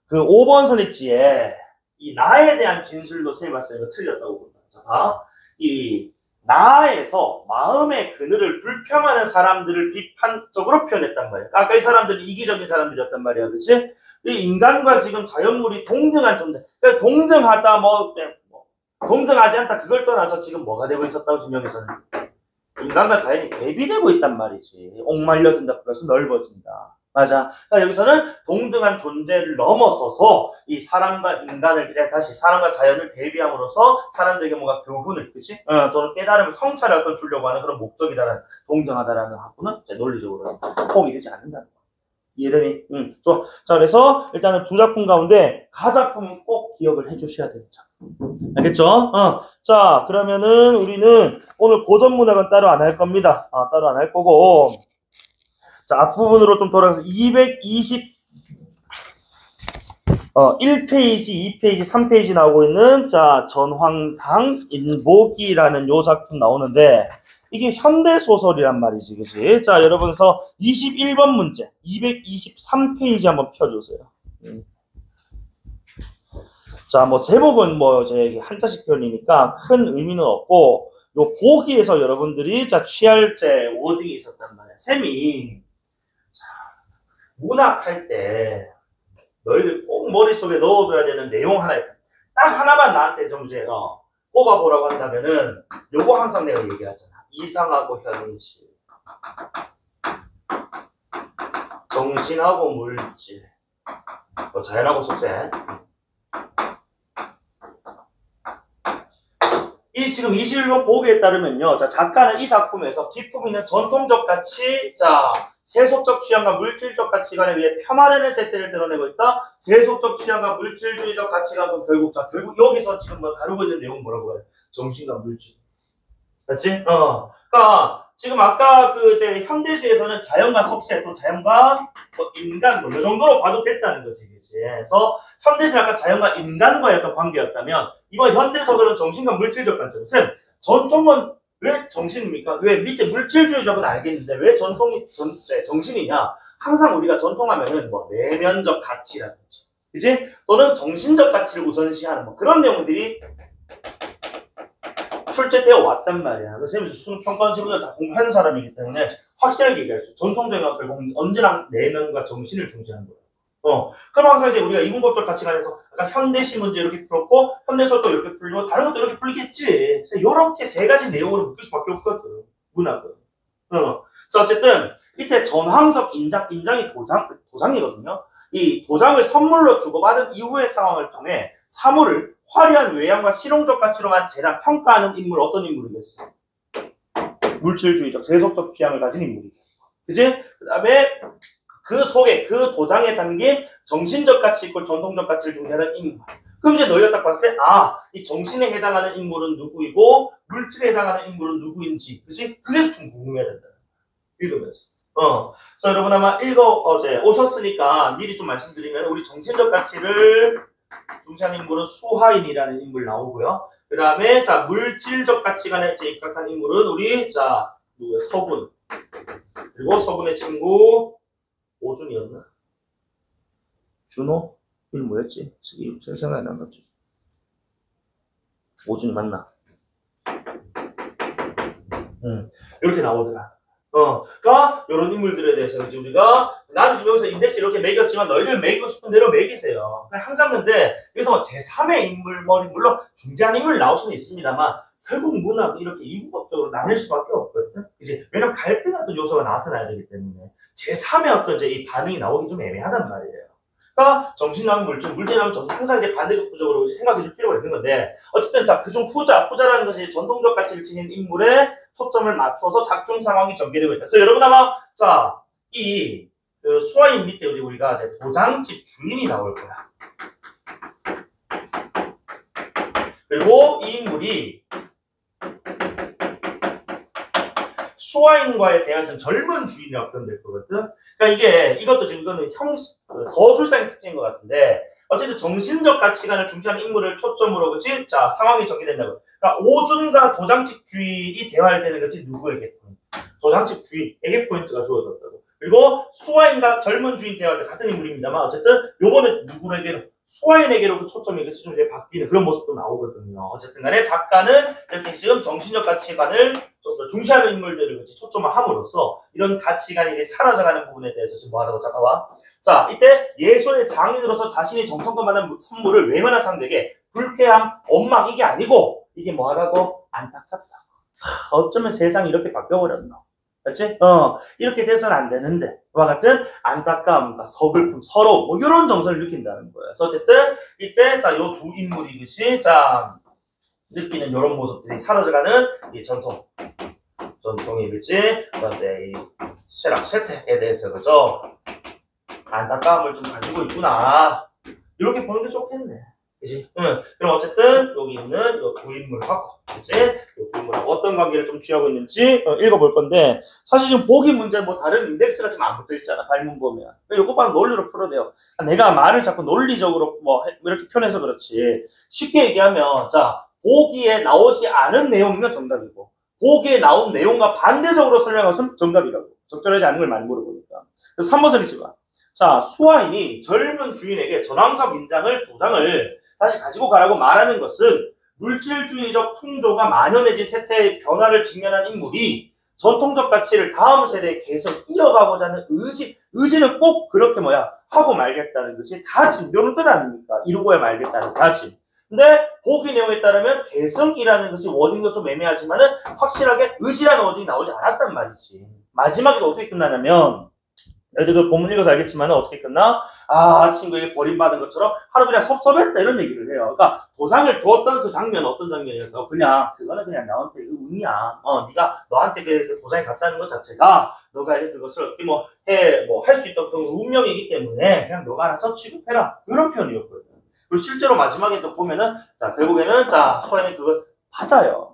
그 5번 선택지에 이 나에 대한 진술도 쌤이 봤어요. 이거 틀렸다고 본다. 자, 이 나에서 마음의 그늘을 불평하는 사람들을 비판적으로 표현했단 말이야. 아까 이 사람들은 이기적인 사람들이었단 말이야. 그치? 이 인간과 지금 자연물이 동등한 존재. 그러니까 동등하다, 동등하지 않다. 그걸 떠나서 지금 뭐가 되고 있었다고 증명해서는. 인간과 자연이 대비되고 있단 말이지. 옥말려든다 플러스 넓어진다. 맞아. 그러니까 여기서는 동등한 존재를 넘어서서 이 사람과 인간을 다시 사람과 자연을 대비함으로써 사람들에게 뭔가 교훈을, 그치? 또는 깨달음을 성찰을 어떤 주려고 하는 그런 목적이다라는 동등하다라는 하고는 논리적으로 포용이 되지 않는다는 거. 이해되니? 좋아. 자, 그래서 일단은 두 작품 가운데 가작품은 꼭 기억을 해주셔야 되는 작품. 알겠죠? 자, 그러면은 우리는 오늘 고전 문학은 따로 안 할 겁니다. 따로 안 할 거고. 자, 앞부분으로 좀 돌아가서 220 1페이지, 2페이지, 3페이지 나오고 있는, 자, 전황당 인보기라는 요 작품 나오는데, 이게 현대소설이란 말이지, 그치? 자, 여러분서 21번 문제, 223페이지 한번 펴주세요. 자, 뭐, 제목은 뭐, 이제 한자식 표현이니까 큰 의미는 없고, 요 보기에서 여러분들이, 자, 취할 때 워딩이 있었단 말이야. 쌤이, 자, 문학할 때, 너희들 꼭 머릿속에 넣어둬야 되는 내용 하나 있다. 딱 하나만 나한테 좀 이제 뽑아보라고 한다면은 요거 항상 내가 얘기하잖아. 이상하고 현실, 정신하고 물질, 자연하고 소재. 이 지금 21번 보기에 따르면요. 자, 작가는 이 작품에서 기품 있는 전통적 가치, 자, 세속적 취향과 물질적 가치관에 의해 폄하되는 세태를 드러내고 있다. 세속적 취향과 물질주의적 가치관은 결국 여기서 지금 뭐 다루고 있는 내용은 뭐라고 해요? 정신과 물질. 맞지? 그러니까 지금 아까 그 이제 현대시에서는 자연과 속세 또 자연과 뭐 인간 뭐 이 정도로 봐도 됐다는 거지, 그치? 그래서 현대시는 아까 자연과 인간과의 어떤 관계였다면 이번 현대소설은 정신과 물질적 관점. 쌤, 전통은 왜 정신입니까? 왜 밑에 물질주의적은 알겠는데 왜 전통이 정신이냐? 항상 우리가 전통하면은 뭐 내면적 가치라든지, 그지? 또는 정신적 가치를 우선시하는 뭐 그런 내용들이 출제되어 왔단 말이야. 그래서 수능 평가원 친구들 다 공부하는 사람이기 때문에 확실하게 얘기하죠. 전통적인 건 결국 언제나 내면과 정신을 중시하는 거야. 그럼 항상 이제 우리가 이분법적 가치관에서 아까 현대시 문제 이렇게 풀었고 현대소설도 이렇게 풀고 다른 것도 이렇게 풀겠지. 그래서 이렇게 세 가지 내용으로 묶일 수밖에 없거든. 문학은. 자, 어쨌든 밑에 전황석 인장이 도장이거든요. 이 도장을 선물로 주고받은 이후의 상황을 통해 사물을 화려한 외양과 실용적 가치로만 재단 평가하는 인물 어떤 인물이겠어? 물질주의적 세속적 취향을 가진 인물이죠. 그지? 그 다음에 그 속에 그 도장에 담긴 정신적 가치 있고 전통적 가치를 중시하는 인물. 그럼 이제 너희가 딱 봤을 때 이 정신에 해당하는 인물은 누구이고 물질에 해당하는 인물은 누구인지, 그지? 그게 좀 궁금해야 된다. 읽으면서. 그래서 여러분 아마 어제 오셨으니까 미리 좀 말씀드리면 우리 정신적 가치를 중시하는 인물은 수하인이라는 인물 나오고요. 그 다음에 자 물질적 가치관에 입각한 인물은 우리 자 누구야? 서군. 그리고 서군의 친구 오준이었나? 준호? 이름 뭐였지? 생각이 안 나지. 오준이 맞나? 이렇게 나오더라. 그러니까 이런 인물들에 대해서 이제 우리가 나는 지금 여기서 인덱스 이렇게 매겼지만 너희들 매기고 싶은 대로 매기세요. 항상 근데 여기서 뭐 제3의 인물, 물론 중재한 인물 나올 수는 있습니다만 결국 문학이 이렇게 이분법적으로 나뉠 수밖에 없거든. 그치? 왜냐면 갈등한 또 요소가 나타나야 되기 때문에 제3의 어떤 이제 이 반응이 나오기 좀 애매하단 말이에요. 그러니까 정신하고 물질하고 정신 항상 이제 반대급부적으로 생각해 줄 필요가 있는 건데 어쨌든 자 그중 후자라는 것이 전통적 가치를 지닌 인물에 초점을 맞춰서 작중 상황이 전개되고 있다. 그래서 여러분 아마 자 이 수화인 밑에 우리가 이제 도장집 주인이 나올 거야. 그리고 이 인물이 수화인과의 대화에서는 젊은 주인이라고 표현될 거거든. 그러니까 이것도 지금 이거는 서술상의 특징인 것 같은데 어쨌든 정신적 가치관을 중시하는 인물을 초점으로 그치? 자 상황이 전개된다고. 그러니까 오준과 도장집 주인이 대화할 때는 그치 누구에게 도장집 주인에게 포인트가 주어졌다고. 그리고 수화인과 젊은 주인 대화할 때 같은 인물입니다만 어쨌든 요거는 누구에게로 수화인에게로 초점이 그치 좀 이제 바뀌는 그런 모습도 나오거든요. 어쨌든 간에 작가는 이렇게 지금 정신적 가치관을 좀 더 중시하는 인물들을 그치 초점을 함으로써 이런 가치관이 이제 사라져가는 부분에 대해서 지금 뭐 하라고 잠깐만. 자, 이때 예술의 장인으로서 자신이 정성껏 만든 선물을 외면한 상대에게 불쾌함, 원망 이게 아니고 이게 뭐 하라고? 안타깝다. 어쩌면 세상이 이렇게 바뀌어버렸나. 그렇지? 이렇게 돼서는 안 되는데 그와 같은 안타까움과 서글픔, 서러움 뭐 이런 정서를 느낀다는 거예요. 그래서 어쨌든 이때 자 요 두 인물이 그치 자 느끼는 이런 모습들이 사라져가는 이 전통이 그치 그런데 이 쇠락 쇠퇴에 대해서 그죠 안타까움을 좀 가지고 있구나 이렇게 보는 게 좋겠네. 그치? 응. 그럼 어쨌든 여기 있는 요 부인물하고, 그치? 요 부인물하고 어떤 관계를 좀 취하고 있는지 읽어볼 건데, 사실 지금 보기 문제 뭐 다른 인덱스가 지금 안 붙어 있잖아, 발문 보면. 요것만 논리로 풀어내요. 내가 말을 자꾸 논리적으로 뭐 이렇게 표현해서 그렇지. 쉽게 얘기하면, 자, 보기에 나오지 않은 내용이면 정답이고, 보기에 나온 내용과 반대적으로 설명하면 정답이라고. 적절하지 않은 걸 많이 물어보니까. 그래서 3번 선이지 마. 자, 수화인이 젊은 주인에게 전황석 인장을 도장을 다시 가지고 가라고 말하는 것은 물질주의적 풍조가 만연해진 세태의 변화를 직면한 인물이 전통적 가치를 다음 세대에 계속 이어가고자 하는 의지는 꼭 그렇게 하고 말겠다는 것이 다짐, 이런 뜻 아닙니까? 이루고야 말겠다는 다짐. 근데 보기 내용에 따르면 계승이라는 것이 워딩도 좀 애매하지만은 확실하게 의지라는 워딩이 나오지 않았단 말이지. 마지막에 어떻게 끝나냐면, 애들 그 본문 읽어서 알겠지만 어떻게 끝나? 아, 친구에게 버림받은 것처럼 하루 그냥 섭섭했다 이런 얘기를 해요. 그러니까 도장을 줬던 그 장면 어떤 장면이었어? 그냥 그거는 그냥 나한테 운이야. 네가 너한테 그 도장이 갔다는 것 자체가 너가 이제 그것을 어떻게 할 수 있던 그 운명이기 때문에 그냥 너가 알아서 취급해라. 이런 표현이었거든. 그리고 실제로 마지막에 또 보면은 자 결국에는 자 수아이는 그걸 받아요.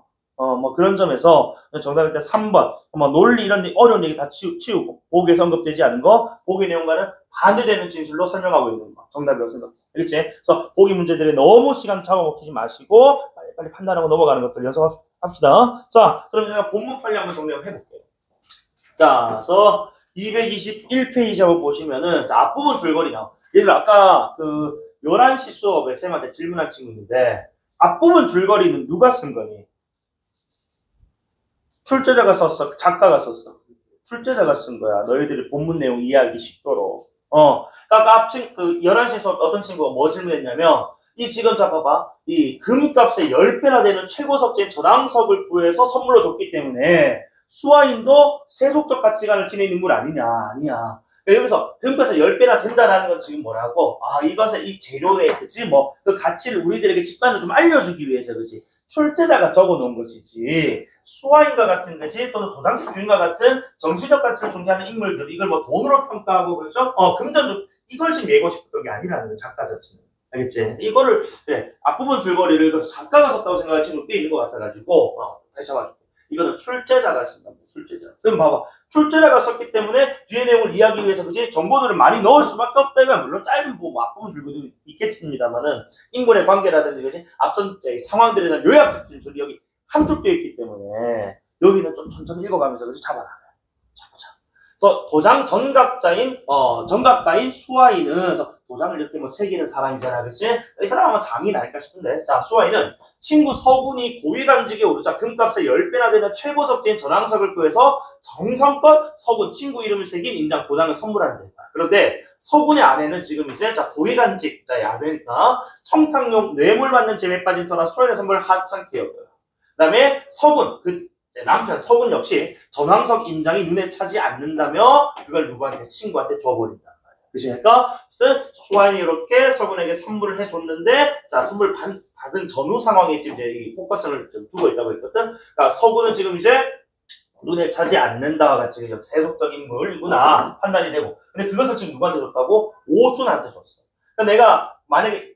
그런 점에서 정답일 때 3번. 논리 이런 어려운 얘기 다 치우고 보기에서 언급되지 않은 거, 보기 내용과는 반대되는 진술로 설명하고 있는 거. 정답이라고 생각해. 알겠지? 그래서 보기 문제들이 너무 시간 잡아먹히지 마시고 빨리 판단하고 넘어가는 것들 연습합시다. 자, 그럼 제가 본문 빨리 한번 정리 한번 해볼게요. 자, 그래서 221페이지 한번 보시면은 자, 앞부분 줄거리 나와. 얘들 아까 그 11시 수업에 쌤한테 질문한 친구 있는데 앞부분 줄거리는 누가 쓴 거니? 출제자가 썼어. 작가가 썼어. 출제자가 쓴 거야. 너희들이 본문 내용 이해하기 쉽도록. 그러니까 그 11시 수업 어떤 친구가 뭐 질문했냐면 이 지금 잡아봐. 이 금값의 10배나 되는 최고 석재인 전황석을 구해서 선물로 줬기 때문에 수화인도 세속적 가치관을 지닌 인물 아니냐. 아니야. 여기서 금값의 10배나 된다라는 건 지금 뭐라고? 이것의 이 재료의 그치? 그 가치를 우리들에게 직관을 좀 알려주기 위해서 그치? 출제자가 적어 놓은 것이지. 수화인과 같은 거지 또는 도당식 주인과 같은 정치적 가치를 존재하는 인물들 이걸 돈으로 평가하고 그렇죠? 금전적 이걸 지금 얘기하고 싶었던 게 아니라는 거예요. 작가 자체는. 알겠지? 이거를 그래 앞부분 줄거리를 작가가 썼다고 생각할 친구 꽤 있는 것 같아가지고 다시 잡아줄게. 이거는 출제자가 쓴다. 출제자. 그럼 봐봐. 출제자가 썼기 때문에 뒤에 내용을 이해하기 위해서 그지 정보들을 많이 넣을 수밖에 없다가 물론 짧은 앞부분 줄거리도 있겠습니다만은 인물의 관계라든지 그지 앞선 상황들에 대한 요약적 진술이 여기 함축되어 있기 때문에 여기는 좀 천천히 읽어가면서 그지 잡아놔요. 잡아자. 그래서 도장 전각가인 수화인은 그래서 도장을 이렇게 새기는 사람이잖아, 그치? 이 사람 아마 장인 아닐까 싶은데. 자, 수화인은 친구 서군이 고위간직에 오르자 금값의 10배나 되는 최고 석재인 전황석을 구해서 정성껏 서군 친구 이름을 새긴 인장 도장을 선물하는 데다. 그런데 서군의 아내는 지금 이제 고위간직자의 아내니까 청탁용 뇌물 받는 재미에 빠진 터라 수화인의 선물을 하찮게 여겨요. 그 다음에 서군, 남편 서군 역시 전황석 인장이 눈에 차지 않는다며 그걸 누구한테 친구한테 줘버린다. 그치? 그러니까 수화인이 이렇게 서군에게 선물을 해줬는데 자 선물 받은 전후 상황에 지금 이제 이 포커스를 좀 두고 있다고 했거든. 그러니까 서군은 지금 이제 눈에 차지 않는다와 같이 세속적인 인물이구나 판단이 되고 근데 그것을 지금 누구한테 줬다고? 오준한테 줬어. 그러니까 내가 만약에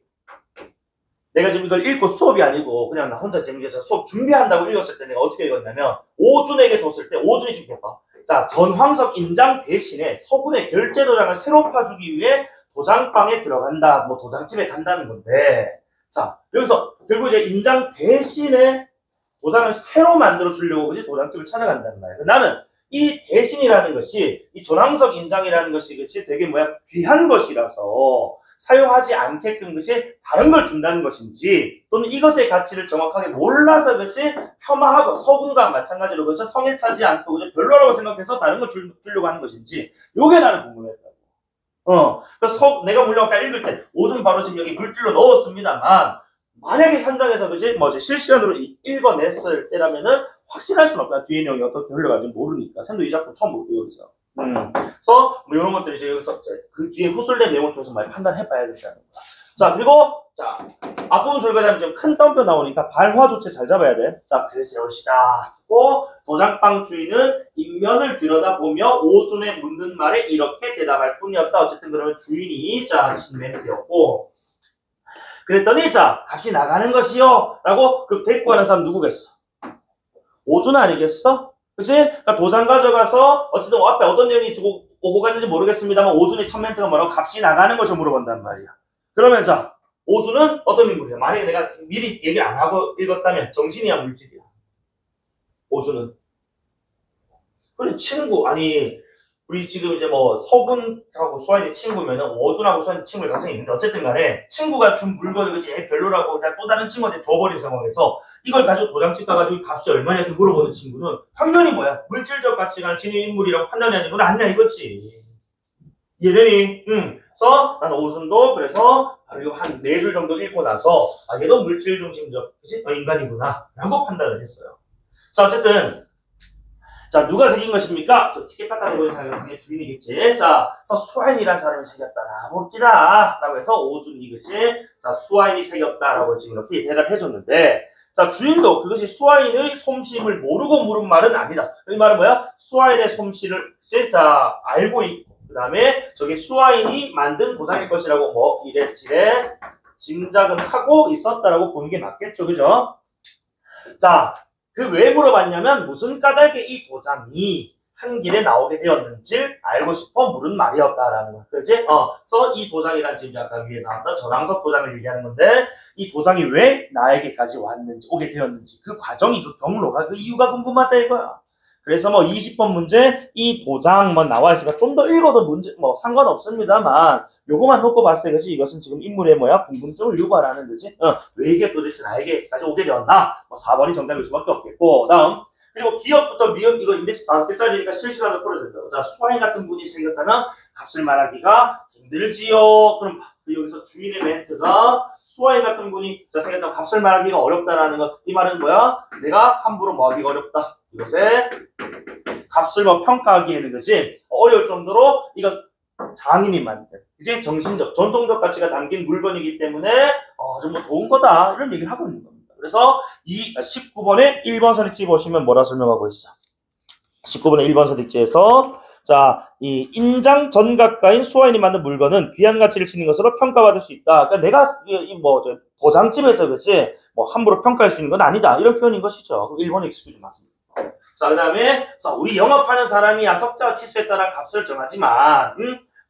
내가 지금 이걸 읽고 수업이 아니고 그냥 나 혼자 재밌게서 수업 준비한다고 읽었을 때 내가 어떻게 읽었냐면 오준에게 줬을 때 오준이 지금 해봐. 자 전황석 인장 대신에 서군의 결제 도장을 새로 파주기 위해 도장방에 들어간다. 도장집에 간다는 건데 자 여기서 결국 이제 인장 대신에 도장을 새로 만들어 주려고 그지 도장집을 찾아간다는 말이야. 나는 이 대신이라는 것이 이 전황석 인장이라는 것이 그치 되게 귀한 것이라서 사용하지 않게끔 그치 다른 걸 준다는 것인지 또는 이것의 가치를 정확하게 몰라서 그치 폄하하고 서군과 마찬가지로 그치 성에 차지 않고 그치 별로라고 생각해서 다른 걸 주려고 하는 것인지 요게 나는 궁금했다고. 그래서 내가 물론 아까 읽을 때 오줌 바로 지금 여기 물질로 넣었습니다만 만약에 현장에서 그지 실시간으로 읽어냈을 때라면은 확실할 수는 없다. 뒤에 내용이 어떻게 흘러가는지 모르니까. 쌤도 이 작품 처음 볼게요, 여기서. 그래서 이런 것들이 이제 여기서 그 뒤에 후술된 내용을 통해서 많이 판단해봐야 된다는 거야. 자, 그리고 자 앞부분 줄거리하면 지금 큰 덤벼 나오니까 발화 조체 잘 잡아야 돼. 자, 글쎄요시다. 또 도장방 주인은 인면을 들여다보며 오준의 묻는 말에 이렇게 대답할 뿐이었다. 어쨌든 그러면 주인이 자 진행이 되었고 그랬더니 자 값이 나가는 것이요 라고 그 대꾸하는 사람 누구겠어? 오준 아니겠어? 그치? 그러니까 도장 가져가서 어쨌든 앞에 어떤 내용이 주고 오고 갔는지 모르겠습니다만 오준의 첫 멘트가 뭐라고? 값이 나가는 것을 물어본단 말이야. 그러면 자 오준은 어떤 인물이야? 만약에 내가 미리 얘기 안 하고 읽었다면 정신이야 물질이야? 오준은 그래 친구 아니 우리 지금 이제 뭐 서군하고 수아인이 친구면은 오준하고 수아인이 친구일 가능성이 있는데 어쨌든 간에 친구가 준 물건을 그지 별로라고 그냥 또 다른 친구한테 줘버린 상황에서 이걸 가지고 도장집 가가지고 값이 얼마냐 이렇게 물어보는 친구는 당연히 뭐야 물질적 가치관을 지닌 인물이라고 판단해야 되는 건 아니냐 이거지. 이해되니? 그래서 나는 오준도 그래서 바로 한 4줄 정도 읽고 나서 아 얘도 물질 중심적 그지? 인간이구나 라고 판단을 했어요. 자 어쨌든 자 누가 새긴 것입니까? 티켓 깎아내고 상의 주인이겠지. 자 그래서 수아인이라는 사람이 새겼다라 봅니다 라고 해서 오준이 그지? 자 수아인이 새겼다라고 지금 이렇게 대답해줬는데 자 주인도 그것이 수아인의 솜씨임을 모르고 물은 말은 아니다. 이 말은 뭐야? 수아인의 솜씨를 그치? 자 알고 있고 그 다음에 저게 수아인이 만든 도장일 것이라고 뭐 이래저래 짐작은 하고 있었다라고 보는 게 맞겠죠. 그죠? 자 그 왜 물어봤냐면 무슨 까닭에 이 도장이 한 길에 나오게 되었는지 알고 싶어 물은 말이었다라는 거야. 그렇지? 그래서 이 도장이란 지금 약간 위에 나왔던 전황석 도장을 얘기하는 건데 이 도장이 왜 나에게까지 왔는지 오게 되었는지 그 과정이 그 경로가 그 이유가 궁금하다 이거야. 그래서 뭐 20번 문제 이 도장 뭐 나와 있으니까 좀 더 읽어도 문제 뭐 상관없습니다만 요거만 놓고 봤을 때 그지 이것은 지금 인물의 뭐야 궁금증을 유발하는 거지. 왜 이게 도대체 나에게까지 오게 되었나? 뭐 4번이 정답일 수밖에 없겠고 다음 그리고 기업부터 미음 이거 인덱스 5개짜리니까 실시간으로 풀어야 된다. 자 수아인 같은 분이 생겼다면 값을 말하기가 힘들지요. 그럼 여기서 주인의 멘트가 수아인 같은 분이 생겼다면 값을 말하기가 어렵다라는 것. 이 말은 뭐야? 내가 함부로 뭐 하기가 어렵다. 이것에 값을 뭐 평가하기에는 그지 어려울 정도로 이건 장인이 만든 이제 정신적 전통적 가치가 담긴 물건이기 때문에 좀 뭐 좋은 거다 이런 얘기를 하고 있는 겁니다. 그래서 이 19번에 1번 선택지 보시면 뭐라 설명하고 있어? 19번의 1번 선택지에서 자, 이 인장 전각가인 수아인이 만든 물건은 귀한 가치를 지닌 것으로 평가받을 수 있다. 그러니까 내가 뭐 도장집에서 그치 뭐 함부로 평가할 수 있는 건 아니다 이런 표현인 것이죠. 1번의 익스큐즈 맞습니다. 자, 그 다음에 자 우리 영업하는 사람이 석자와 치수에 따라 값을 정하지만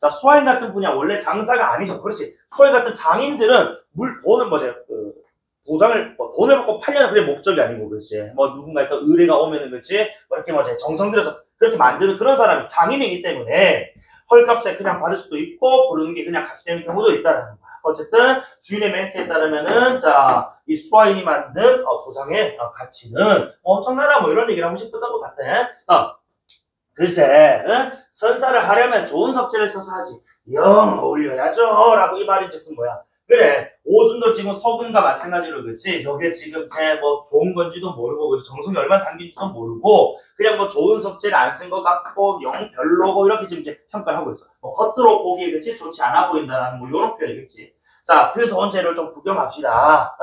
자 수아인 같은 분야 원래 장사가 아니죠. 그렇지. 수아인 같은 장인들은 돈은 뭐지 도장을 돈을 받고 팔려는 그게 목적이 아니고 그렇지. 뭐 누군가 또 의뢰가 오면은 그렇지. 뭐 이렇게 뭐지 정성 들여서 그렇게 만드는 그런 사람이 장인이기 때문에 헐값에 그냥 받을 수도 있고 부르는 게 그냥 값이 되는 경우도 있다라는 거야. 어쨌든 주인의 멘트에 따르면은 자 이 수아인이 만든 도장의 가치는 엄청나다 뭐 이런 얘기를 하고 싶었던 것 같아. 글쎄 선사를 하려면 좋은 석재를 써서 하지 영 어울려야죠 라고 이 말인 즉슨 뭐야 그래 오준도 지금 서군과 마찬가지로 그렇지 저게 지금 제 뭐 좋은 건지도 모르고 정성이 얼마나 담긴지도 모르고 그냥 뭐 좋은 석재를 안 쓴 것 같고 영 별로고 이렇게 지금 이제 평가를 하고 있어. 뭐 겉으로 보기에 그렇지 좋지 않아 보인다라는 뭐 이런 표현이겠지. 자, 그 좋은 재료를 좀 구경합시다.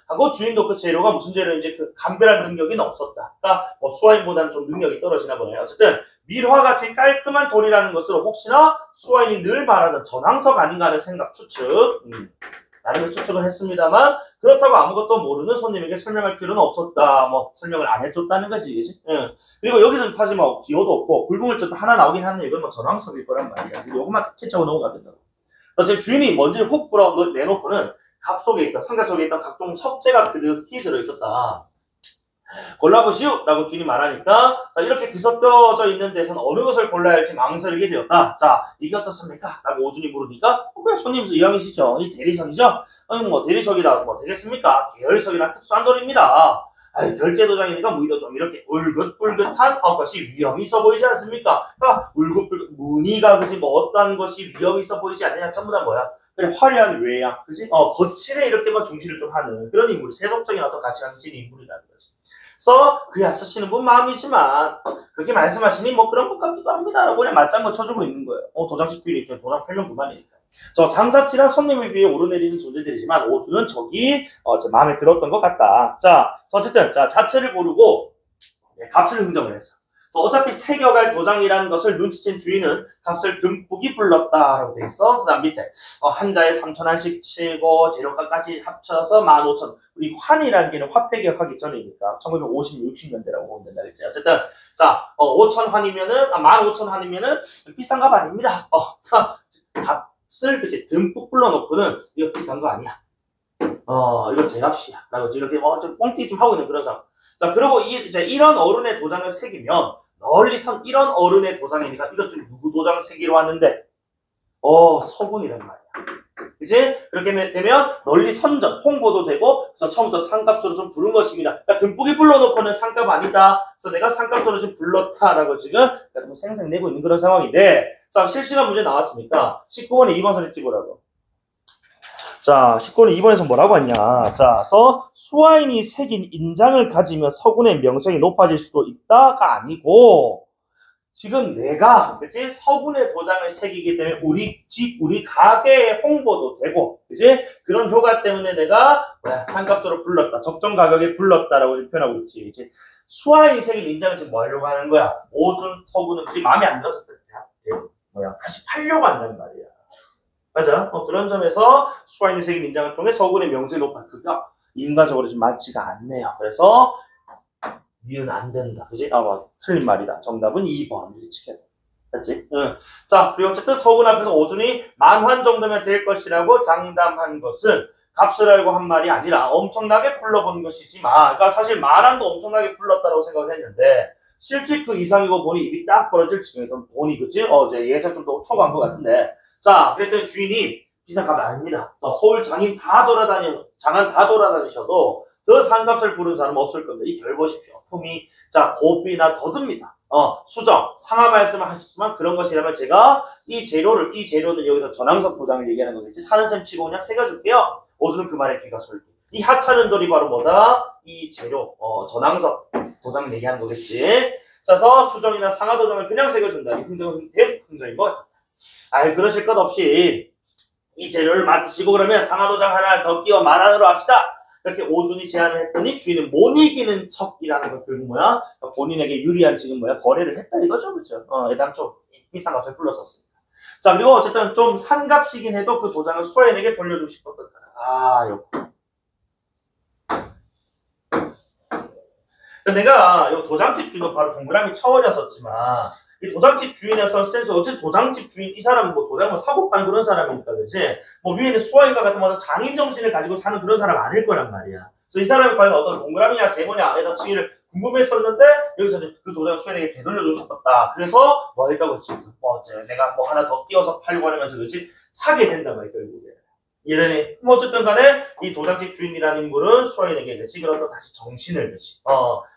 하고 주인도 그 재료가 무슨 재료인지 그 감별할 능력이 없었다. 그러니까 뭐 수아인보다는 좀 능력이 떨어지나 보네요. 어쨌든 밀화같이 깔끔한 돌이라는 것으로 혹시나 수아인이 늘 말하는 전황석 아닌가 하는 생각 추측. 나름의 추측은 했습니다만 그렇다고 아무것도 모르는 손님에게 설명할 필요는 없었다. 뭐 설명을 안 해줬다는 거지, 그지? 그리고 여기서는 사실 뭐 기호도 없고 굵은물질도 하나 나오긴 하는데 이건 뭐 전황석일 거란 말이야. 요것만 캐치하고 넘어가야 된다고. 제 주인이 먼지를 훅 불어 내놓고는 갑 속에 있던 상자 속에 있던 각종 석재가 그득히 들어있었다. 골라보시오! 라고 주인이 말하니까 자 이렇게 뒤섞여져 있는 데서는 어느 것을 골라야 할지 망설이게 되었다. 자 이게 어떻습니까? 라고 오준이 물으니까 그냥 손님 이왕이시죠. 이 대리석이죠? 아니 뭐 대리석이라 뭐 되겠습니까? 계열석이란 특수한 돌입니다. 아니 결제도장이니까 무늬도 좀 이렇게 울긋불긋한 것이 위험이 있어 보이지 않습니까? 그러니까 울긋불긋 무늬가 그지 뭐 어떤 것이 위험이 있어 보이지 않느냐 전부 다 뭐야? 그래 화려한 외양 그지? 거칠에 이렇게 뭐 중시를 좀 하는 그런 인물이 세속적인 어떤 가치관을 지닌 인물이라는 거지. 그래서 그야 쓰시는 분 마음이지만 그렇게 말씀하시니 뭐 그런 것 같기도 합니다라고 그냥 맞장구 쳐주고 있는 거예요. 도장식 주인이 도장 팔면 그만이니까. 저 장사치란 손님을 위해 오르내리는 존재들이지만 오주는 저기 제 마음에 들었던 것 같다. 자 어쨌든 자 자체를 고르고 값을 흥정을 했어. 그래서 어차피 새겨갈 도장이라는 것을 눈치챈 주인은 값을 듬뿍이 불렀다라고 돼 있어. 그 다음 밑에 한자에 3,000원씩 치고 재료값까지 합쳐서 15,000원. 우리 환이라는 게는 화폐 개혁하기 전이니까 1950, 60년대라고 보면 된다 그랬지. 어쨌든 자 5,000환이면은 15,000환이면은 비싼 값 아닙니다. 값을 그치 듬뿍 불러놓고는 이거 비싼 거 아니야. 이거 제 값이야. 라고 이렇게 좀 뻥튀기 좀 하고 있는 그런 상황. 자, 그리고 이제 이런 어른의 도장을 새기면 널리 선 이런 어른의 도장이니까 이것 좀 누구 도장을 새기러 왔는데 서군이란 말이야. 그치? 그렇게 되면 널리 선전, 홍보도 되고 그래서 처음부터 상값으로 좀 부른 것입니다. 그러니까 듬뿍이 불러놓고는 상값 아니다. 그래서 내가 상값으로 좀 불렀다라고 지금 생색내고 있는 그런 상황인데 자, 실시간 문제 나왔으니까 19번에 2번 선에 찍으라고. 자, 19는 2번에서 뭐라고 했냐. 자, 수화인이 새긴 인장을 가지면 서군의 명성이 높아질 수도 있다가 아니고, 지금 내가, 그치? 서군의 도장을 새기기 때문에 우리 집, 우리 가게의 홍보도 되고, 그치? 그런 효과 때문에 내가, 상값으로 불렀다. 적정 가격에 불렀다라고 표현하고 있지. 그치? 수화인이 새긴 인장을 지금 뭐 하려고 하는 거야? 오준 서군은 그치? 마음에 안 들었을 때, 다시 팔려고 한단 말이야. 맞아. 그런 점에서 수화인이 새긴 인장을 통해 서군의 명성이 높아. 그가 인간적으로 좀 맞지가 않네요. 그래서 니은 안 된다. 그지? 틀린 말이다. 정답은 2번. 이렇게 됐지? 응. 자, 그리고 어쨌든 서군 앞에서 오준이 만환 정도면 될 것이라고 장담한 것은 값을 알고 한 말이 아니라 엄청나게 불러본 것이지만, 그러니까 사실 만환도 엄청나게 불렀다고 생각을 했는데, 실제 그 이상이고 보니 입이 딱 벌어질 지경이던 보니, 그치? 이제 예상 좀 더 초과한 것 같은데, 자, 그랬더니 주인이 비싼 값이 아닙니다. 서울 장안 다 돌아다니셔도 더 싼 값을 부른 사람은 없을 겁니다. 이 결 보십시오. 품이, 자, 고비나 더듭니다. 수정, 상하 말씀을 하시지만 그런 것이라면 제가 이 재료는 여기서 전황석 도장을 얘기하는 거겠지. 사는 셈 치고 그냥 새겨줄게요. 오늘은 그 말에 귀가 솔깃. 이 하찮은 돌이 바로 뭐다? 이 재료, 전황석 도장을 얘기하는 거겠지. 그래서 수정이나 상하 도장을 그냥 새겨준다. 이 흥정은 된 흥정인 것 같다. 그러실 것 없이 이 재료를 맡으시고 그러면 상하도장 하나 더 끼워 만환으로 합시다. 이렇게 오준이 제안을 했더니 주인은 못 이기는 척이라는 것 결국 뭐야? 본인에게 유리한 지금 거래를 했다 이거죠, 그렇죠? 애당초 비싼 값을 불렀었습니다. 자, 그리고 어쨌든 좀 산 값이긴 해도 그 도장을 수화인에게 돌려주고 싶었던 거야. 요거. 내가 요 도장집 주인은 바로 동그라미 쳐버렸었지만 이 도장집 주인에서 센스 어쨌든 도장집 주인 이 사람은 도장을 사고 파는 그런 사람이니까 그렇지 위에는 수화인과 같은 장인 정신을 가지고 사는 그런 사람 아닐 거란 말이야. 그래서 이 사람이 과연 어떤 동그라미냐 세모냐 에다 치기를 궁금했었는데 여기서 그 도장을 수화인에게 되돌려주고 싶었다. 그래서 뭐 했다고 했지? 내가 하나 더 띄워서 팔고 하면서 그렇지 사게 된단 말이야 결국에. 이러니 어쨌든 간에 이 도장집 주인이라는 인물은 수화인에게 그래서 다시 정신을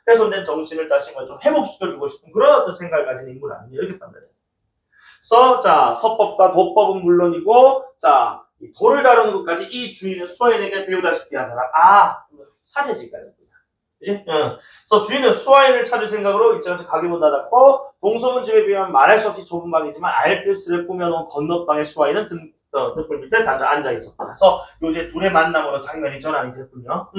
훼손된 정신을 다시 좀 회복시켜주고 싶은 그런 어떤 생각을 가진 인물 아니냐 이렇게 판단해요. 그래서 자 서법과 도법은 물론이고 자 이 도를 다루는 것까지 이 주인은 수화인에게 배우다시피 한 사람 사제지가요. 그지? 그래서 주인은 수화인을 찾을 생각으로 일정한 가게문 닫았고 동소문집에 비하면 말할 수 없이 좁은 방이지만 알뜰스를 꾸며놓은 건너방의 수화인은 등불 밑에 앉아 있었다. 그래서 요새 둘의 만남으로 장면이 전환이 됐군요.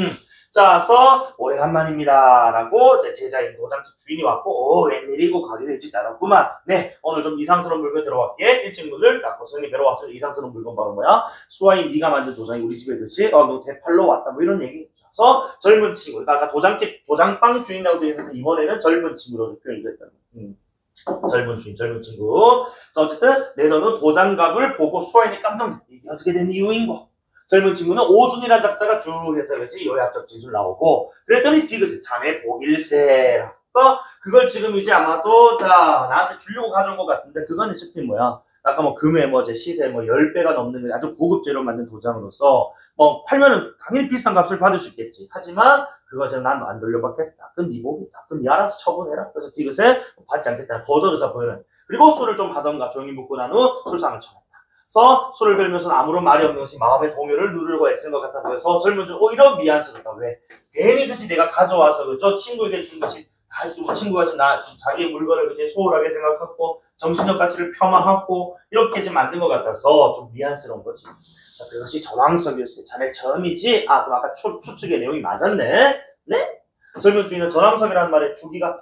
자, 그래서 오래간만입니다라고 제자인 도장집 주인이 왔고 웬일이고 가게를 일찍 닫았구만. 네, 오늘 좀 이상스러운 물건 들어갈게. 일찍 문을 닫고 손님이 뵈러왔을 때 이상스러운 물건 바로 뭐야? 수화인 네가 만든 도장이 우리 집에 그렇지? 너 대팔로 왔다 뭐 이런 얘기. 그래서 젊은 친구, 아까 도장빵 주인이라고 되어 있는데 이번에는 젊은 친구로 표현이 됐다. 젊은 친구. 그래서 어쨌든 내너는 도장각을 보고 수화인이 깜짝 놀랐다. 이게 어떻게 된 이유인고? 젊은 친구는 오준이라는 작자가 쭉 해서 그렇지 요약적 진술 나오고 그랬더니 디귿에 자네 복일세라고 그걸 지금 이제 아마도 나한테 주려고 가져온 것 같은데 그거는 싶긴 뭐야? 아까 금의 시세 10배가 넘는 아주 고급 재료 만든 도장으로서 팔면은 당연히 비싼 값을 받을 수 있겠지. 하지만 그거 지금 난 안 돌려받겠다. 그건 네 복이다. 그건 네 알아서 처분해라. 그래서 디귿에 받지 않겠다. 거절의사 보이는. 그리고 술을 좀 하던가 조용히 묵고 난 후 술상을 쳐냈다. 그래서 술을 들면서는 아무런 말이 없는 것이 마음의 동요를 누르고 애쓴 것 같아 보여서 젊은 중 오히려 미안스럽다. 왜? 괜히 그치 내가 가져와서 그저 친구에게 준 것이 친구가 자기의 물건을 그치 소홀하게 생각하고 정신적 가치를 폄하하고 이렇게 좀 만든 것 같아서 좀 미안스러운 거지. 자, 그것이 전황석이었어요. 자네 처음이지? 그럼 아까 추측의 내용이 맞았네? 네? 젊은 주인은 전황석이라는 말에 주기가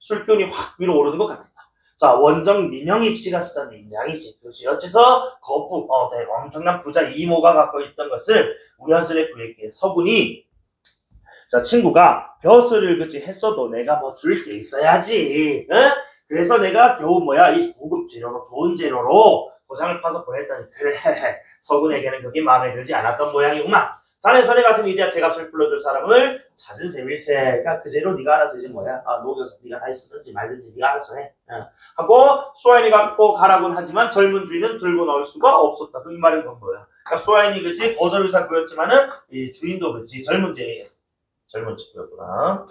술기운이 확 위로 오르는 것 같았다. 자, 원정 민영익 씨가 쓰던 인장이지. 그것이 어째서 거부, 엄청난 부자 이모가 갖고 있던 것을 우연스레 그에게 서군이, 자, 친구가 벼슬을 그치 했어도 내가 뭐 줄 게 있어야지. 응? 그래서 내가 겨우 이 고급 재료로, 좋은 재료로 도장을 파서 보냈더니, 그래, 서군에게는 그게 마음에 들지 않았던 모양이구만. 자네 손에 가서는 이제 제값을 불러줄 사람을 찾은 셈일세. 그러니까 그 재료 네가 알아서 이제 녹여서 네가 다 쓰든지 말든지 네가 알아서 해. 하고 수아인이 갖고 가라고는 하지만 젊은 주인은 들고 나올 수가 없었다. 그 이 말인 건 뭐야? 그러니까 수아인이 그치 거절 의사 보였지만은 이 주인도 그치 젊은 친구였구나.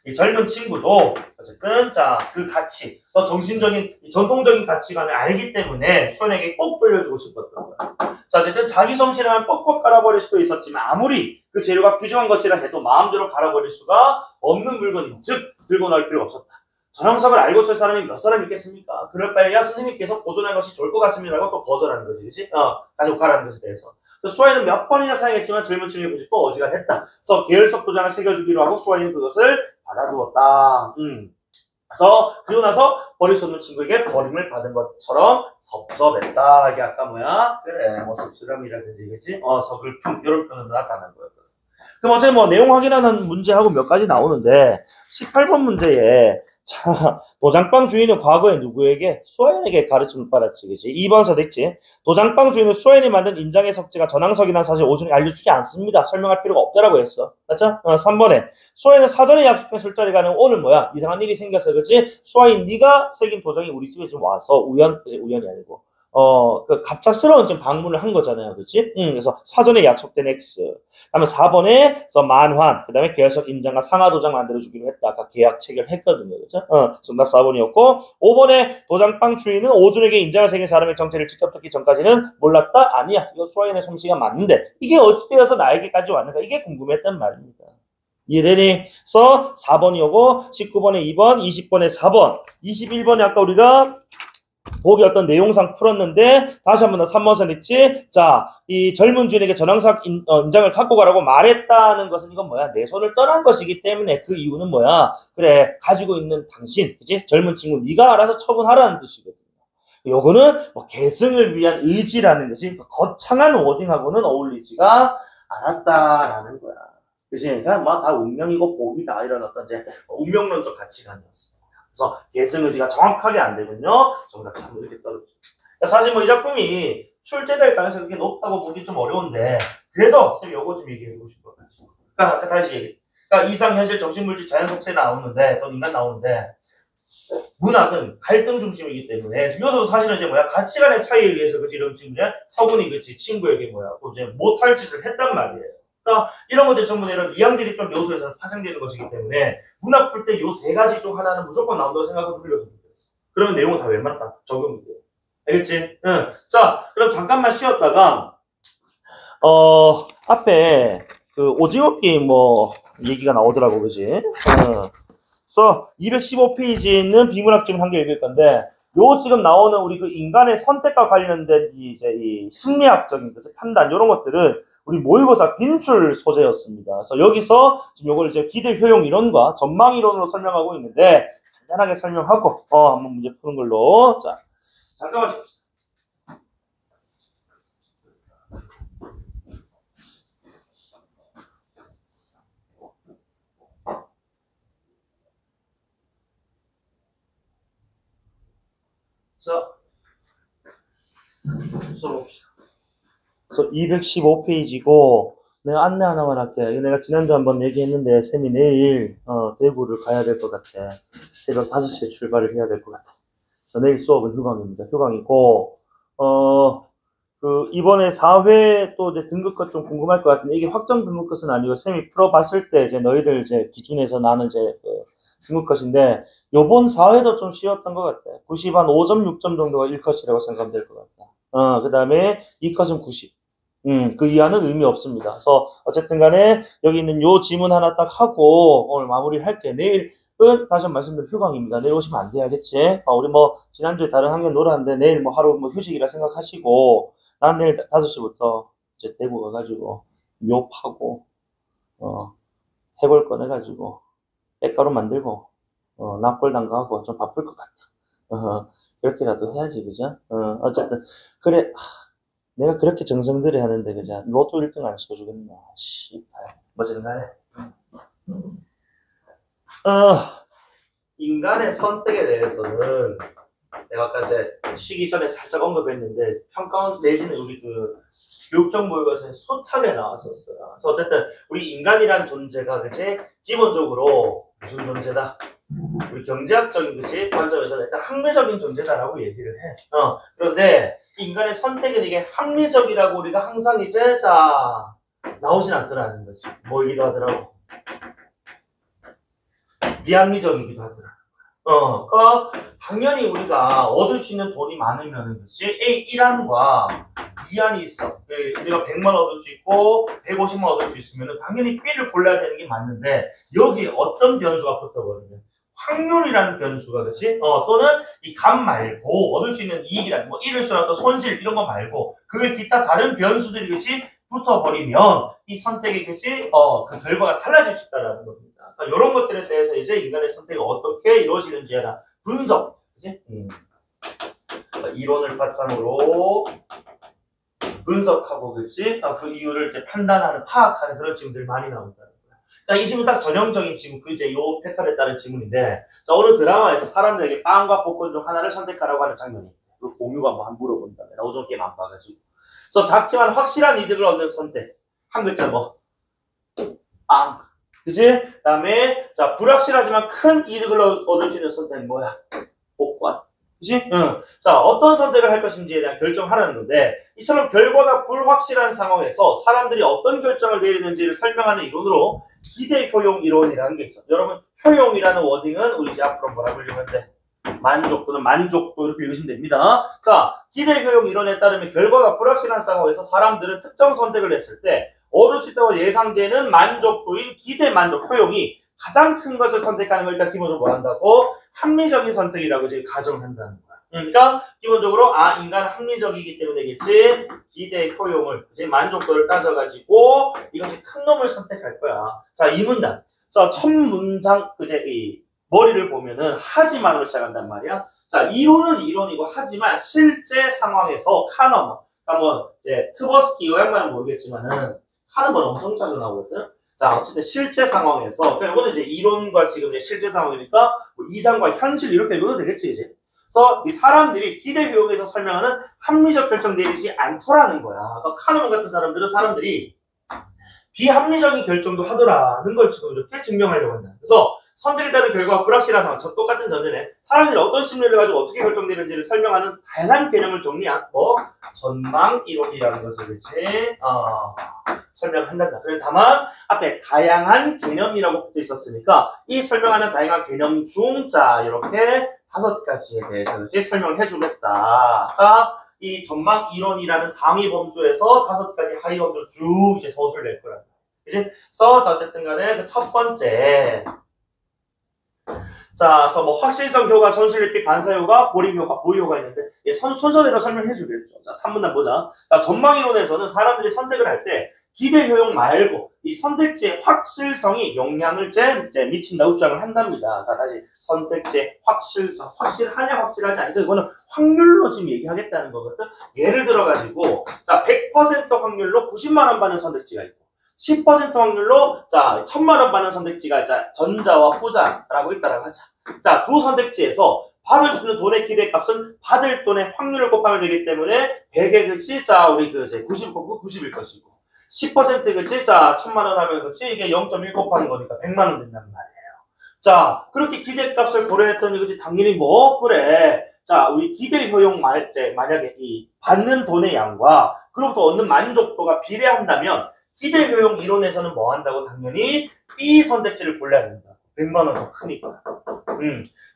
이 젊은 친구도 어쨌든 그 가치, 정신적인 전통적인 가치관을 알기 때문에 수아인에게 꼭 불려주고 싶었던 거야. 자, 어쨌든 자기 솜씨라면 뻑뻑 갈아버릴 수도 있었지만 아무리 그 재료가 귀중한 것이라 해도 마음대로 갈아버릴 수가 없는 물건인 즉 들고 나올 필요가 없었다. 전황석을 알고 쓸 사람이 몇 사람 있겠습니까? 그럴 바에야 스승님께서 보존할 것이 좋을 것 같습니다라고 또 거절하는 거지, 그지? 가지고 가라는 것에 대해서. 수아이는 몇 번이나 사용했지만 젊은 층이 보지 또 어지간했다. 그래서 계열석 도장을 새겨주기로 하고 수아이는 그것을 받아두었다. 그리고 나서 버릴 수 없는 친구에게 버림을 받은 것처럼 섭섭했다. 이게 아까 그래, 섭스름이라든지, 그치? 서글픔, 이런 표현으로 나타난 거였거든. 그럼 어차피 내용 확인하는 문제하고 몇 가지 나오는데, 18번 문제에, 자, 도장빵 주인은 과거에 누구에게? 수아인에게 가르침을 받았지, 그치? 2번 선택지. 도장빵 주인은 수아인이 만든 인장의 석재가 전황석이라는 사실 오준이 알려주지 않습니다. 설명할 필요가 없다라고 했어. 맞죠? 3번에. 수아인은 사전에 약속한 술자리가 아니고 오늘 이상한 일이 생겼어, 그치? 수아인, 네가 새긴 도장이 우리 집에 좀 와서, 우연이 아니고. 갑작스러운 좀 방문을 한 거잖아요. 그치? 그래서 사전에 약속된 X. 다음에 4번에, 만환. 그 다음에 계열석 인장과 상하도장 만들어주기로 했다. 아까 계약 체결했거든요. 그죠? 정답 4번이었고, 5번에 도장빵 주인은 오준에게 인장을 새긴 사람의 정체를 직접 듣기 전까지는 몰랐다? 아니야. 이거 수아인의 솜씨가 맞는데, 이게 어찌되어서 나에게까지 왔는가? 이게 궁금했단 말입니다. 이해되니? 그래서 4번이 오고, 19번에 2번, 20번에 4번, 21번에 아까 우리가 보기 어떤 내용상 풀었는데 다시 한번 더 3번 선택지. 자, 이 젊은 주인에게 전황석 인장을 갖고 가라고 말했다는 것은 이건 내 손을 떠난 것이기 때문에 그 이유는 그래, 가지고 있는 당신, 그치? 젊은 친구 네가 알아서 처분하라는 뜻이거든요. 요거는 계승을 위한 의지라는 것이 거창한 워딩하고는 어울리지가 않았다라는 거야. 그치? 그러니까 다 운명이고 복이다 이런 어떤 이제 운명론적 가치관이었어. 그래서 계승 의지가 정확하게 안 되면요, 정답이 자꾸 이렇게 떨어지죠. 사실 이 작품이 출제될 가능성이 그렇게 높다고 보기 좀 어려운데, 그래도 쌤이 요거 좀 얘기해주고 싶어요. 그러니까 다시 얘기해. 그러니까 이상, 현실, 정신물질, 자연 속세 나오는데, 또 인간 나오는데, 문학은 갈등 중심이기 때문에, 요소 사실은 이제 가치관의 차이에 의해서 이런 친구냐, 서군이 친구에게 이제 못할 짓을 했단 말이에요. 그러니까 이런 것들 전부 이런 이양대립적 요소에서 파생되는 것이기 때문에 문학 풀 때 요 세 가지 중 하나는 무조건 나온다고 생각하고 풀려서 좋겠어. 그러면 내용은 다 웬만하면 다 적용이 돼요. 알겠지? 응. 자, 그럼 잠깐만 쉬었다가 앞에 그 오징어 게임 얘기가 나오더라고, 그지? 그래서 215페이지는 비문학 지금 한 개 읽을 건데, 요 지금 나오는 우리 그 인간의 선택과 관련된 이 심리학적인 판단 이런 것들은 우리 모의고사 빈출 소재였습니다. 그래서 여기서 지금 요걸 이제 기대 효용 이론과 전망 이론으로 설명하고 있는데 간단하게 설명하고 한번 문제 푸는 걸로. 자, 잠깐만 줍시다. 자, 써봅시다. 그래서 215페이지고 내가 안내 하나만 할게. 내가 지난주 한번 얘기했는데 쌤이 내일 대구를 가야 될 것 같아. 새벽 5시에 출발을 해야 될 것 같아. 그래서 내일 수업은 휴강입니다. 휴강이고 이번에 4회 또 이제 등급컷 좀 궁금할 것 같은데 이게 확정 등급컷은 아니고 쌤이 풀어봤을 때 이제 너희들 이제 기준에서 나는 이제 등급컷인데 요번 4회도 좀 쉬웠던 것 같아. 90 한 5점 6점 정도가 1컷이라고 생각하면 될 것 같다. 그 다음에 2컷은 90. 그 이하는 의미 없습니다. 그래서 어쨌든 간에 여기 있는 요 지문 하나 딱 하고 오늘 마무리를 할게. 내일은 다시 한번 말씀드린 휴강입니다. 내일 오시면 안 돼야겠지? 우리 지난주에 다른 학년 놀았는데 내일 하루 휴식이라 생각하시고 난 내일 5시부터 이제 대구 가가지고 묘 파고 해볼 꺼내가지고 백가루 만들고 납골당하고 좀 바쁠 것 같아. 그렇게라도 해야지, 그죠? 어쨌든, 그래, 내가 그렇게 정성들이 하는데, 그죠? 로또 1등 안 시켜주겠나? 씨발. 뭐든 간에. 인간의 선택에 대해서는 내가 아까 이제 쉬기 전에 살짝 언급했는데, 평가원 내지는 우리 그 교육정보교과서에 숱하게 나왔었어요. 그래서 어쨌든, 우리 인간이란 존재가, 그치? 기본적으로 무슨 존재다? 우리 경제학적인 그치 관점에서는 일단 합리적인 존재다라고 얘기를 해. 그런데 인간의 선택은 이게 합리적이라고 우리가 항상 이제 나오진 않더라는 거지. 뭐이기도 하더라고. 비합리적이기도 하더라. 당연히 우리가 얻을 수 있는 돈이 많으면 그치 A 1안과 2안이 있어. 우리가 100만 얻을 수 있고 150만 얻을 수 있으면 당연히 B를 골라야 되는 게 맞는데 여기 어떤 변수가 붙어버리면 확률이라는 변수가 그치? 또는 이 값 말고 얻을 수 있는 이익이라는 뭐 잃을수라도 손실 이런 거 말고 그 기타 다른 변수들이 그치? 붙어버리면 이 선택이 그치? 그 결과가 달라질 수 있다는 겁니다. 그러니까 이런 것들에 대해서 이제 인간의 선택이 어떻게 이루어지는지에 대한 분석, 그치? 그러니까 이론을 바탕으로 분석하고 그치? 그 이유를 이제 판단하는, 파악하는 그런 질문들이 많이 나온다. 이 질문 딱 전형적인 질문, 그 이제 요 패턴에 따른 질문인데, 어느 드라마에서 사람들에게 빵과 복권 중 하나를 선택하라고 하는 장면이, 그 공유가 뭐 한 물어본다. 나 오전 게임 안 봐가지고. 그래서 작지만 확실한 이득을 얻는 선택. 한 글자 뭐, 빵. 그치? 그 다음에, 불확실하지만 큰 이득을 얻을 수 있는 선택은 뭐야? 복권. 그치? 자, 어떤 선택을 할 것인지에 대한 결정하라는 건데, 이처럼 결과가 불확실한 상황에서 사람들이 어떤 결정을 내리는지를 설명하는 이론으로 기대 효용 이론이라는 게 있어. 여러분, 효용이라는 워딩은 우리 이제 앞으로 뭐라고 읽으면 돼? 만족도는 만족도 이렇게 읽으시면 됩니다. 자, 기대 효용 이론에 따르면 결과가 불확실한 상황에서 사람들은 특정 선택을 했을 때 얻을 수 있다고 예상되는 만족도인 기대 만족 효용이 가장 큰 것을 선택하는 걸 일단 기본적으로 뭐 한다고? 합리적인 선택이라고 이제 가정한다는 거야. 그러니까 기본적으로 인간은 합리적이기 때문에겠지 기대 효용을 이제 만족도를 따져가지고 이것이 큰 놈을 선택할 거야. 자, 이 문단. 자, 첫 문장 이제 이 머리를 보면은 하지만으로 시작한단 말이야. 자, 이론은 이론이고 하지만 실제 상황에서 카너먼. 그러니까 뭐 이제 트버스키 이 양반은 모르겠지만은 카너먼 엄청 자주 나오거든. 자, 어쨌든 실제 상황에서, 그러니까 이거는 이제 이론과 지금 이제 실제 상황이니까 뭐 이상과 현실 이렇게 읽어도 되겠지, 이제. 그래서 이 사람들이 기대 효용에서 설명하는 합리적 결정 내리지 않더라는 거야. 그러니까 카누먼 같은 사람들이 비합리적인 결정도 하더라는 걸 지금 이렇게 증명하려고 한다. 그래서 선택에 따른 결과가 불확실한 상황, 똑같은 전제네. 사람들이 어떤 심리를 가지고 어떻게 결정되는지를 설명하는 다양한 개념을 정리한 전망 이론이라는 것을 그치? 설명한다. 그래서 다만 앞에 다양한 개념이라고 붙어 있었으니까 이 설명하는 다양한 개념 중 이렇게 5가지에 대해서 그치? 설명을 해주겠다. 이 전망 이론이라는 상위 범주에서 5가지 하위 범주로 쭉 이제 서술 낼 거란 말이야. 그치? 그래서 어쨌든 간에 그 첫 번째. 자, 그래서 뭐 확실성 효과, 손실립비, 반사효과, 고립효과, 보유효과 있는데 순서대로 설명해 주겠죠. 자, 3문단 보자. 자, 전망이론에서는 사람들이 선택을 할 때 기대 효용 말고 이 선택지의 확실성이 영향을 이제 미친다고 주장을 한답니다. 자, 다시 선택지의 확실성, 확실하냐 확실하지 않냐 이거는 확률로 지금 얘기하겠다는 거거든. 예를 들어가지고 자, 100% 확률로 90만 원 받는 선택지가 있고 10% 확률로 1000만 원 받는 선택지가 전자와 후자라고 있다라고 하자. 자, 두 선택지에서 받을 수 있는 돈의 기대값은 받을 돈의 확률을 곱하면 되기 때문에 100의 그치? 우리 이제 90 곱고 90일 것이고 10% 그치? 1000만 원 하면 그치? 이게 0.1 곱하는 거니까 100만 원 된단 말이에요. 자, 그렇게 기대값을 고려했더니 그치? 당연히 그래. 자, 우리 기대 효용 만약에 이 받는 돈의 양과 그로부터 얻는 만족도가 비례한다면 기대 효용 이론에서는 뭐 한다고? 당연히 B 선택지를 골라야 된다. 100만 원 더 크니까.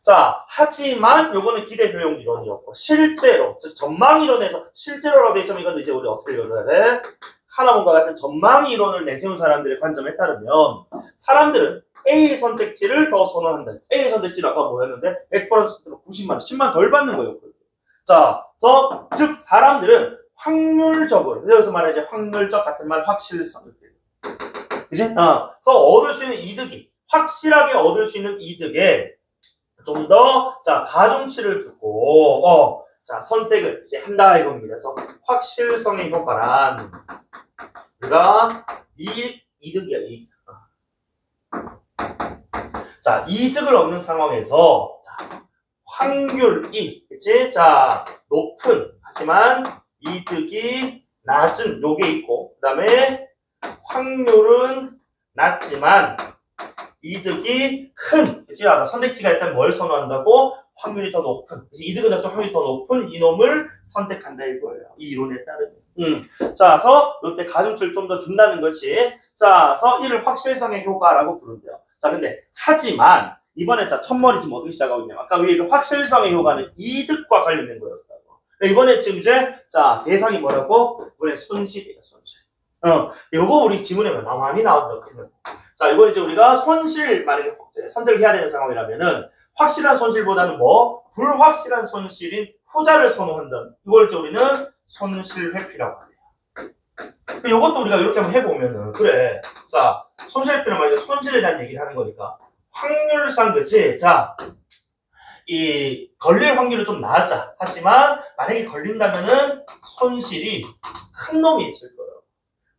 자, 하지만 요거는 기대 효용 이론이었고 실제로, 즉 전망 이론에서 실제로라고 되어 있지만 이건 이제 우리 어떻게 읽어줘야 돼? 카나몬과 같은 전망 이론을 내세운 사람들의 관점에 따르면 사람들은 A 선택지를 더 선호한다. A 선택지는 아까 뭐였는데 100%로 90만 원, 10만 원 덜 받는 거였거든요. 자, 그래서 즉 사람들은 확률적으로, 여기서 말하자 확률적 같은 말 확실성. 그치? 그래서 얻을 수 있는 이득이, 확실하게 얻을 수 있는 이득에 좀 더, 자, 가중치를 두고, 자, 선택을 이제 한다 이겁니다. 그래서 확실성의 효과란, 우리가 이득이야, 이득. 자, 이득을 얻는 상황에서, 자, 확률이, 그치? 자, 높은, 하지만 이득이 낮은 요게 있고, 그 다음에 확률은 낮지만 이득이 큰, 그치? 선택지가 일단 뭘 선호한다고? 확률이 더 높은, 그치? 이득은 낮고 확률이 더 높은 이놈을 선택한다 이거예요. 이 이론에 따르면. 자, 그래서 이때 가중치를 좀 더 준다는 거지. 자, 그래서 이를 확실성의 효과라고 부른대요. 자, 근데 하지만 이번에 자 첫머리 지금 어떻게 시작하고 있냐면 아까 위에 그 확실성의 효과는 이득과 관련된 거였다고. 이번에 지금 이제 자 대상이 뭐라고? 이번에 손실이에요, 손실. 요거 우리 지문에 많이 나온다. 자, 이거 이제 우리가 손실 만약에 선택을 해야 되는 상황이라면은 확실한 손실보다는 뭐 불확실한 손실인 후자를 선호한다. 이걸 이제 우리는 손실 회피라고 해요. 이것도 우리가 이렇게 한번 해보면은 그래. 자, 손실 회피는 만약에 손실에 대한 얘기를 하는 거니까 확률상 그치? 자, 이 걸릴 확률은 좀 낮아. 하지만 만약에 걸린다면은 손실이 큰 놈이 있을 거예요.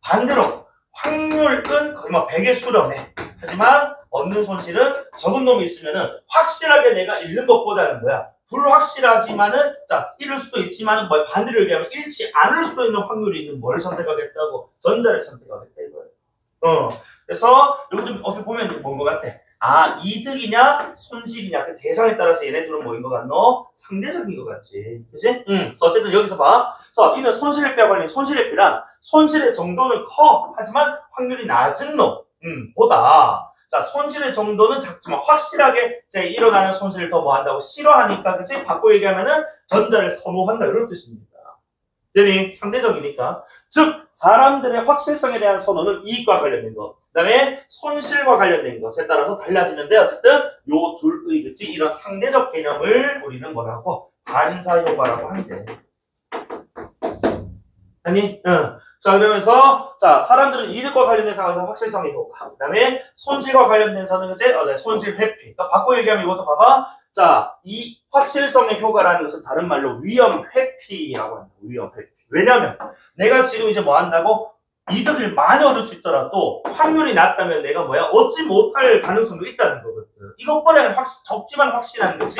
반대로 확률은 거의 뭐 100의 수렴해. 하지만 얻는 손실은 적은 놈이 있으면은 확실하게 내가 잃는 것보다는 뭐야? 불확실하지만은 자 잃을 수도 있지만은 뭐 반대로 얘기하면 잃지 않을 수도 있는 확률이 있는 뭘 선택하겠다고? 전자를 선택하겠다 이거예요. 그래서 이거 좀 어떻게 보면 뭔 것 같아? 아, 이득이냐 손실이냐 그 대상에 따라서 얘네 둘은 뭐인 것 같노? 상대적인 것 같지, 그치? 그래서 어쨌든 여기서 봐. 그래서 이는 손실회피라고 하는 손실회피란 손실의 정도는 커 하지만 확률이 낮은 놈 보다. 자, 손실의 정도는 작지만 확실하게 이제 일어나는 손실을 더 뭐 한다고 싫어하니까, 그치? 바꿔 얘기하면은 전자를 선호한다 이런 뜻입니다. 얘는 상대적이니까. 즉 사람들의 확실성에 대한 선호는 이익과 관련된 것, 그 다음에 손실과 관련된 것에 따라서 달라지는데 어쨌든 요 둘의 그치 이런 상대적 개념을 우리는 뭐라고? 반사효과라고 하는데. 아니? 자, 그러면서 자 사람들은 이득과 관련된 상황에서 확실성의 효과, 그 다음에 손실과 관련된 사는 이제 손실 회피. 그러니까 바꿔 얘기하면 이것도 봐봐. 자, 이 확실성의 효과라는 것은 다른 말로 위험 회피라고 합니다. 위험 회피. 왜냐면 내가 지금 이제 뭐 한다고? 이득을 많이 얻을 수 있더라도 확률이 낮다면 내가 뭐야? 얻지 못할 가능성도 있다는 거거든. 이것보다는 적지만 확실한 것이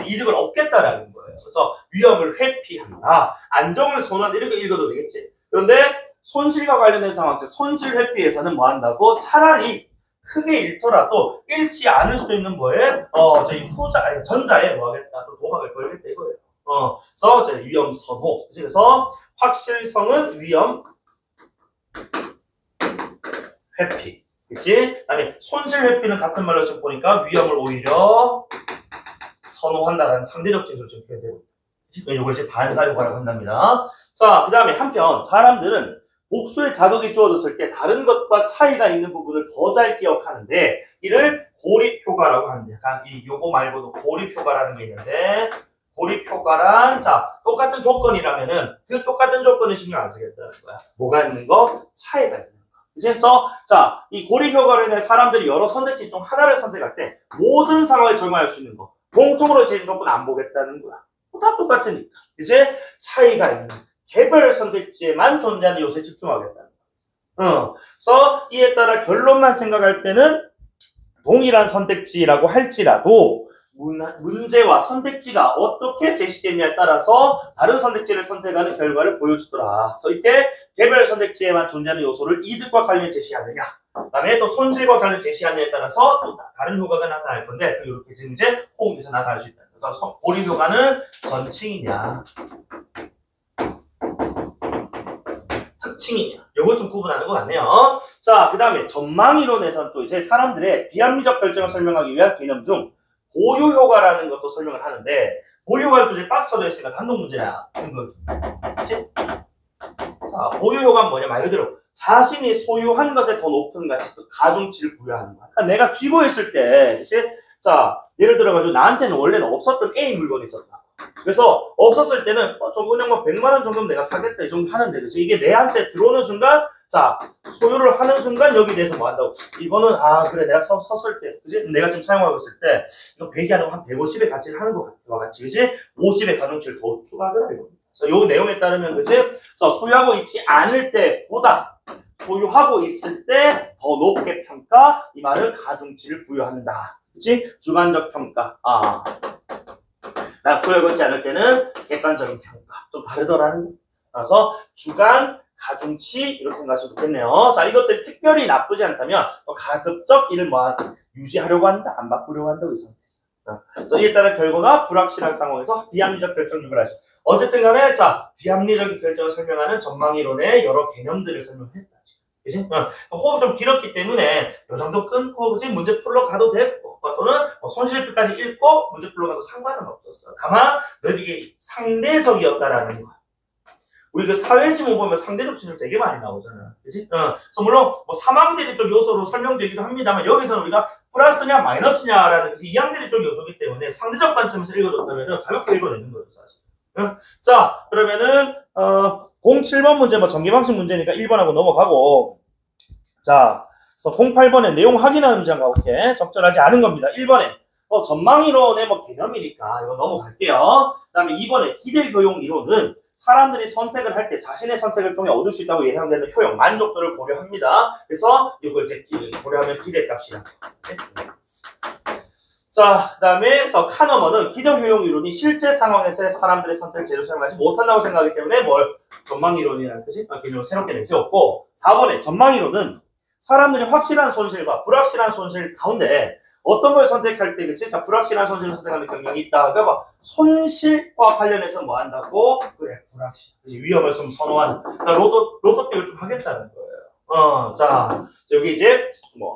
이득을 얻겠다라는 거예요. 그래서 위험을 회피한다. 안정을 선호한다. 이렇게 읽어도 되겠지. 그런데 손실과 관련된 상황, 즉 손실 회피에서는 뭐 한다고? 차라리 크게 잃더라도 잃지 않을 수도 있는 뭐에 저희 전자에 뭐 하겠다, 또 도박을 걸겠다 이거예요. 그래서 저희 위험 선호. 그래서 확실성은 위험 회피, 그치? 그다음에 손실 회피는 같은 말로 지금 보니까 위험을 오히려 선호한다라는 상대적 진술을 지금 표현되고 있다. 이걸 이제 반사효과라고 한답니다. 자, 그 다음에 한편 사람들은 복수의 자극이 주어졌을 때 다른 것과 차이가 있는 부분을 더 잘 기억하는데 이를 고립효과라고 하는데, 요거 말고도 고립효과라는 게 있는데 고립효과란 자 똑같은 조건이라면은 그 똑같은 조건을 신경 안 쓰겠다는 거야. 뭐가 있는 거? 차이가 있는 거. 그래서 자 이 고립효과로 인해 사람들이 여러 선택지 중 하나를 선택할 때 모든 상황에 적용할 수 있는 거 공통으로 제일 조건 안 보겠다는 거야. 다 똑같으니까 이제 차이가 있는 개별 선택지에만 존재하는 요소에 집중하겠다는 거야. 그래서 이에 따라 결론만 생각할 때는 동일한 선택지라고 할지라도 문제와 선택지가 어떻게 제시되느냐에 따라서 다른 선택지를 선택하는 결과를 보여주더라. 그래서 이때 개별 선택지에만 존재하는 요소를 이득과 관련 제시하느냐, 그 다음에 또 손실과 관련 제시하느냐에 따라서 또 다른 효과가 나타날 건데 이렇게 지금 이제 호응돼서 나타날 수 있다. 그래서 고립 효과는 전칭이냐 특칭이냐, 요거 좀 구분하는 것 같네요. 자, 그 다음에 전망이론에서는 또 이제 사람들의 비합리적 결정을 설명하기 위한 개념 중 보유효과라는 것도 설명을 하는데, 보유효과는 이제 박스가 있으니까 단독 문제야. 그치? 자, 보유효과는 뭐냐? 말 그대로 자신이 소유한 것에 더 높은 가치, 또 가중치를 부여하는 거야. 그러니까 내가 쥐고 있을 때, 그치? 자, 예를 들어가지고 나한테는 원래는 없었던 A 물건이 있었다. 그래서 없었을 때는 저 그냥 뭐 100만 원 정도면 내가 사겠다 이 정도 하는데, 그치? 이게 내한테 들어오는 순간 자, 소유를 하는 순간 여기 대해서 뭐 한다고? 이거는, 그래, 내가 섰을 때, 그지? 내가 지금 사용하고 있을 때, 이거 100이 아니고 한 150의 가치를 하는 것 같이, 그지? 50의 가중치를 더 추가하더라, 이거. 그래서 요 내용에 따르면, 그지? 그래서 소유하고 있지 않을 때보다, 소유하고 있을 때 더 높게 평가, 이 말은 가중치를 부여한다. 그치? 주관적 평가. 나 소유하고 있지 않을 때는 객관적인 평가. 좀 다르더라는 거. 그래서 주관, 가중치 이렇게 생각하셔도 좋겠네요. 자, 이것들이 특별히 나쁘지 않다면 가급적 이를 유지하려고 한다, 안 바꾸려고 한다고 이 상태. 그래서 이에 따라 결과가 불확실한 상황에서 비합리적 결정력을 하죠. 어쨌든 간에 자, 비합리적인 결정을 설명하는 전망이론의 여러 개념들을 설명했다. 그치? 호흡이 좀 길었기 때문에 이 정도 끊고 그치? 문제 풀러 가도 되고 또는 손실표까지 읽고 문제 풀러 가도 상관은 없었어. 다만 너희들이 상대적이었다라는 거. 우리 그 사회지문 보면 상대적 진술 되게 많이 나오잖아. 그치? 그래서 물론 뭐 사망대리적 요소로 설명되기도 합니다만 여기서는 우리가 플러스냐 마이너스냐라는 이항대리적 요소이기 때문에 상대적 관점에서 읽어줬다면 가볍게 읽어내는 거죠 사실. 자, 그러면은 07번 문제 뭐 전개방식 문제니까 1번하고 넘어가고, 자, 그래서 08번에 내용 확인하는 문제 한번 가볼게. 적절하지 않은 겁니다. 1번에 전망이론의 뭐 개념이니까 이거 넘어갈게요. 그 다음에 2번에 기대교용 이론은 사람들이 선택을 할 때 자신의 선택을 통해 얻을 수 있다고 예상되는 효용, 만족도를 고려합니다. 그래서 이걸 이제 고려하면 기대값이야. 자, 그 다음에 카너먼은 기대효용 이론이 실제 상황에서의 사람들의 선택을 제대로 사용하지 못한다고 생각하기 때문에 전망이론이라는 뜻이 개념을 새롭게 내세웠고, 4번에 전망이론은 사람들이 확실한 손실과 불확실한 손실 가운데 어떤 걸 선택할 때, 그치? 자, 불확실한 손실을 선택하는 경향이 있다. 그러니까 손실과 관련해서 뭐 한다고? 그래, 불확실. 위험을 좀 선호하는. 그러니까 로또 게임을 좀 하겠다는 거예요. 자, 여기 이제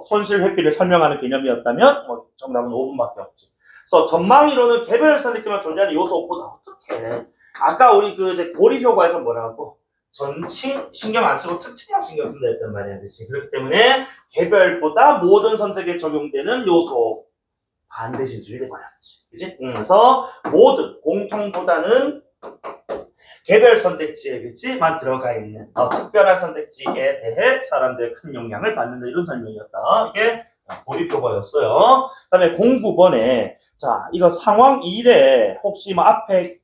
손실 회피를 설명하는 개념이었다면 정답은 5분밖에 없지. 그래서 전망이론은 개별 선택기만 존재하는 요소보다 어떻게? 아까 우리 이제 고리 효과에서 뭐라고? 전칭 신경 안 쓰고 특징만 신경 쓴다 했단 말이야. 그렇지? 그렇기 때문에 개별보다 모든 선택에 적용되는 요소 반드시 주의해봐야지. 그치? 그래서 모든 공통보다는 개별 선택지에 그치만 들어가 있는 특별한 선택지에 대해 사람들의 큰 영향을 받는다, 이런 설명이었다. 이게 고립효과였어요. 그 다음에 09번에 자, 이거 상황 1에 혹시 앞에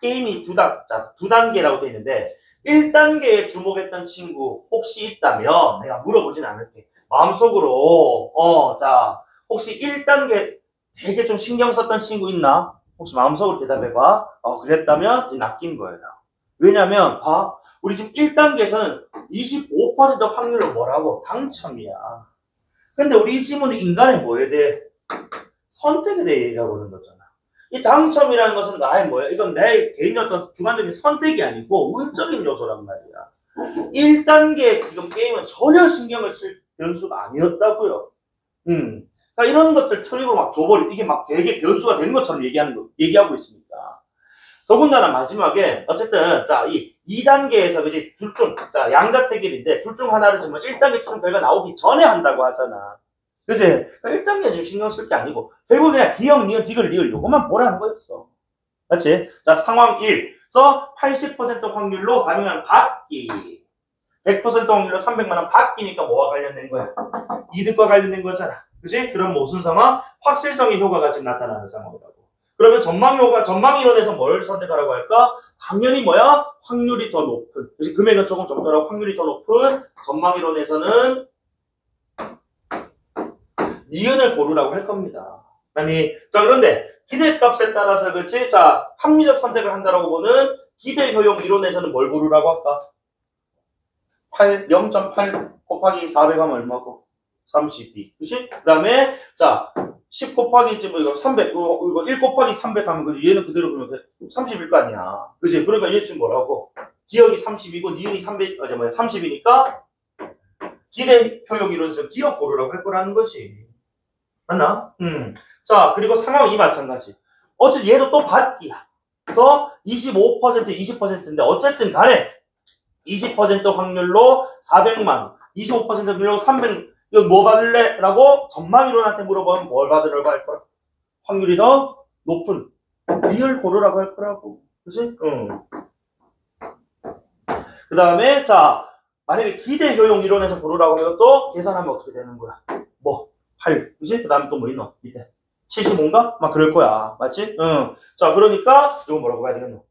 게임이 두 단계라고 되어 있는데 1단계에 주목했던 친구 혹시 있다면 내가 물어보진 않을게. 마음속으로 자, 혹시 1단계 되게 좀 신경 썼던 친구 있나? 혹시 마음속으로 대답해봐. 그랬다면 낚인 거예요. 왜냐면 우리 지금 1단계에서는 25% 확률로 뭐라고? 당첨이야. 근데 우리 이 지문은 인간의 뭐에 대해? 선택에 대해 얘기하고 있는 거잖아. 이 당첨이라는 것은 나의 뭐야? 이건 내 개인의 어떤 주관적인 선택이 아니고 운적인 요소란 말이야. 1단계 지금 게임은 전혀 신경을 쓸 변수가 아니었다고요. 그러니까 이런 것들 트릭으로 막 줘버리, 이게 막 되게 변수가 된 것처럼 얘기하고 있으니까. 더군다나 마지막에 어쨌든 자, 이 2단계에서 그지 둘 중, 자, 양자택일인데 둘 중 하나를 주면 1단계 추정 결과 나오기 전에 한다고 하잖아. 그치? 그러니까 1단계 지금 신경 쓸 게 아니고 결국 그냥 기억, 니은, 디귿, 리을 요것만 보라는 거였어. 그렇지? 자, 상황 1서 80% 확률로 400만원 받기, 100% 확률로 300만원 받기니까 뭐와 관련된 거야? 이득과 관련된 거잖아. 그치? 그럼 무슨 상황? 확실성의 효과가 지금 나타나는 상황이라고. 그러면 전망이론에서 뭘 선택하라고 할까? 당연히 뭐야? 확률이 더 높은. 그치? 금액은 조금 적더라도 확률이 더 높은 전망이론에서는 니은을 고르라고 할 겁니다. 자, 그런데 기대값에 따라서 그치? 자, 합리적 선택을 한다라고 보는 기대효용 이론에서는 뭘 고르라고 할까? 0.8 곱하기 400하면 얼마고? 32. 그치? 그 다음에, 자, 10 곱하기, 이거 300, 이거 1 곱하기 300 하면, 그지? 얘는 그대로 보면 30일 거 아니야. 그치? 그러니까 얘 지금 뭐라고? 기억이 30이고, 니은이 30이니까, 기대 효용 이론에서 기억 고르라고 할 거라는 거지. 맞나? 자, 그리고 상황 2 마찬가지. 어쨌든 얘도 또 받기야. 그래서 25%, 20%인데, 어쨌든 간에, 20% 확률로 400만, 25% 확률로 300, 이거 뭐 받을래? 라고 전망이론한테 물어보면 뭘 받으라고 할 거라? 확률이 더 높은 리을 고르라고 할 거라고. 그치? 그 다음에, 자, 만약에 기대 효용 이론에서 고르라고 하면 또 계산하면 어떻게 되는 거야? 뭐 8, 그지? 그 다음에 또 뭐 있노? 밑에 75인가? 막 그럴 거야. 맞지? 응. 자, 그러니까 이거 뭐라고 봐야 되겠노?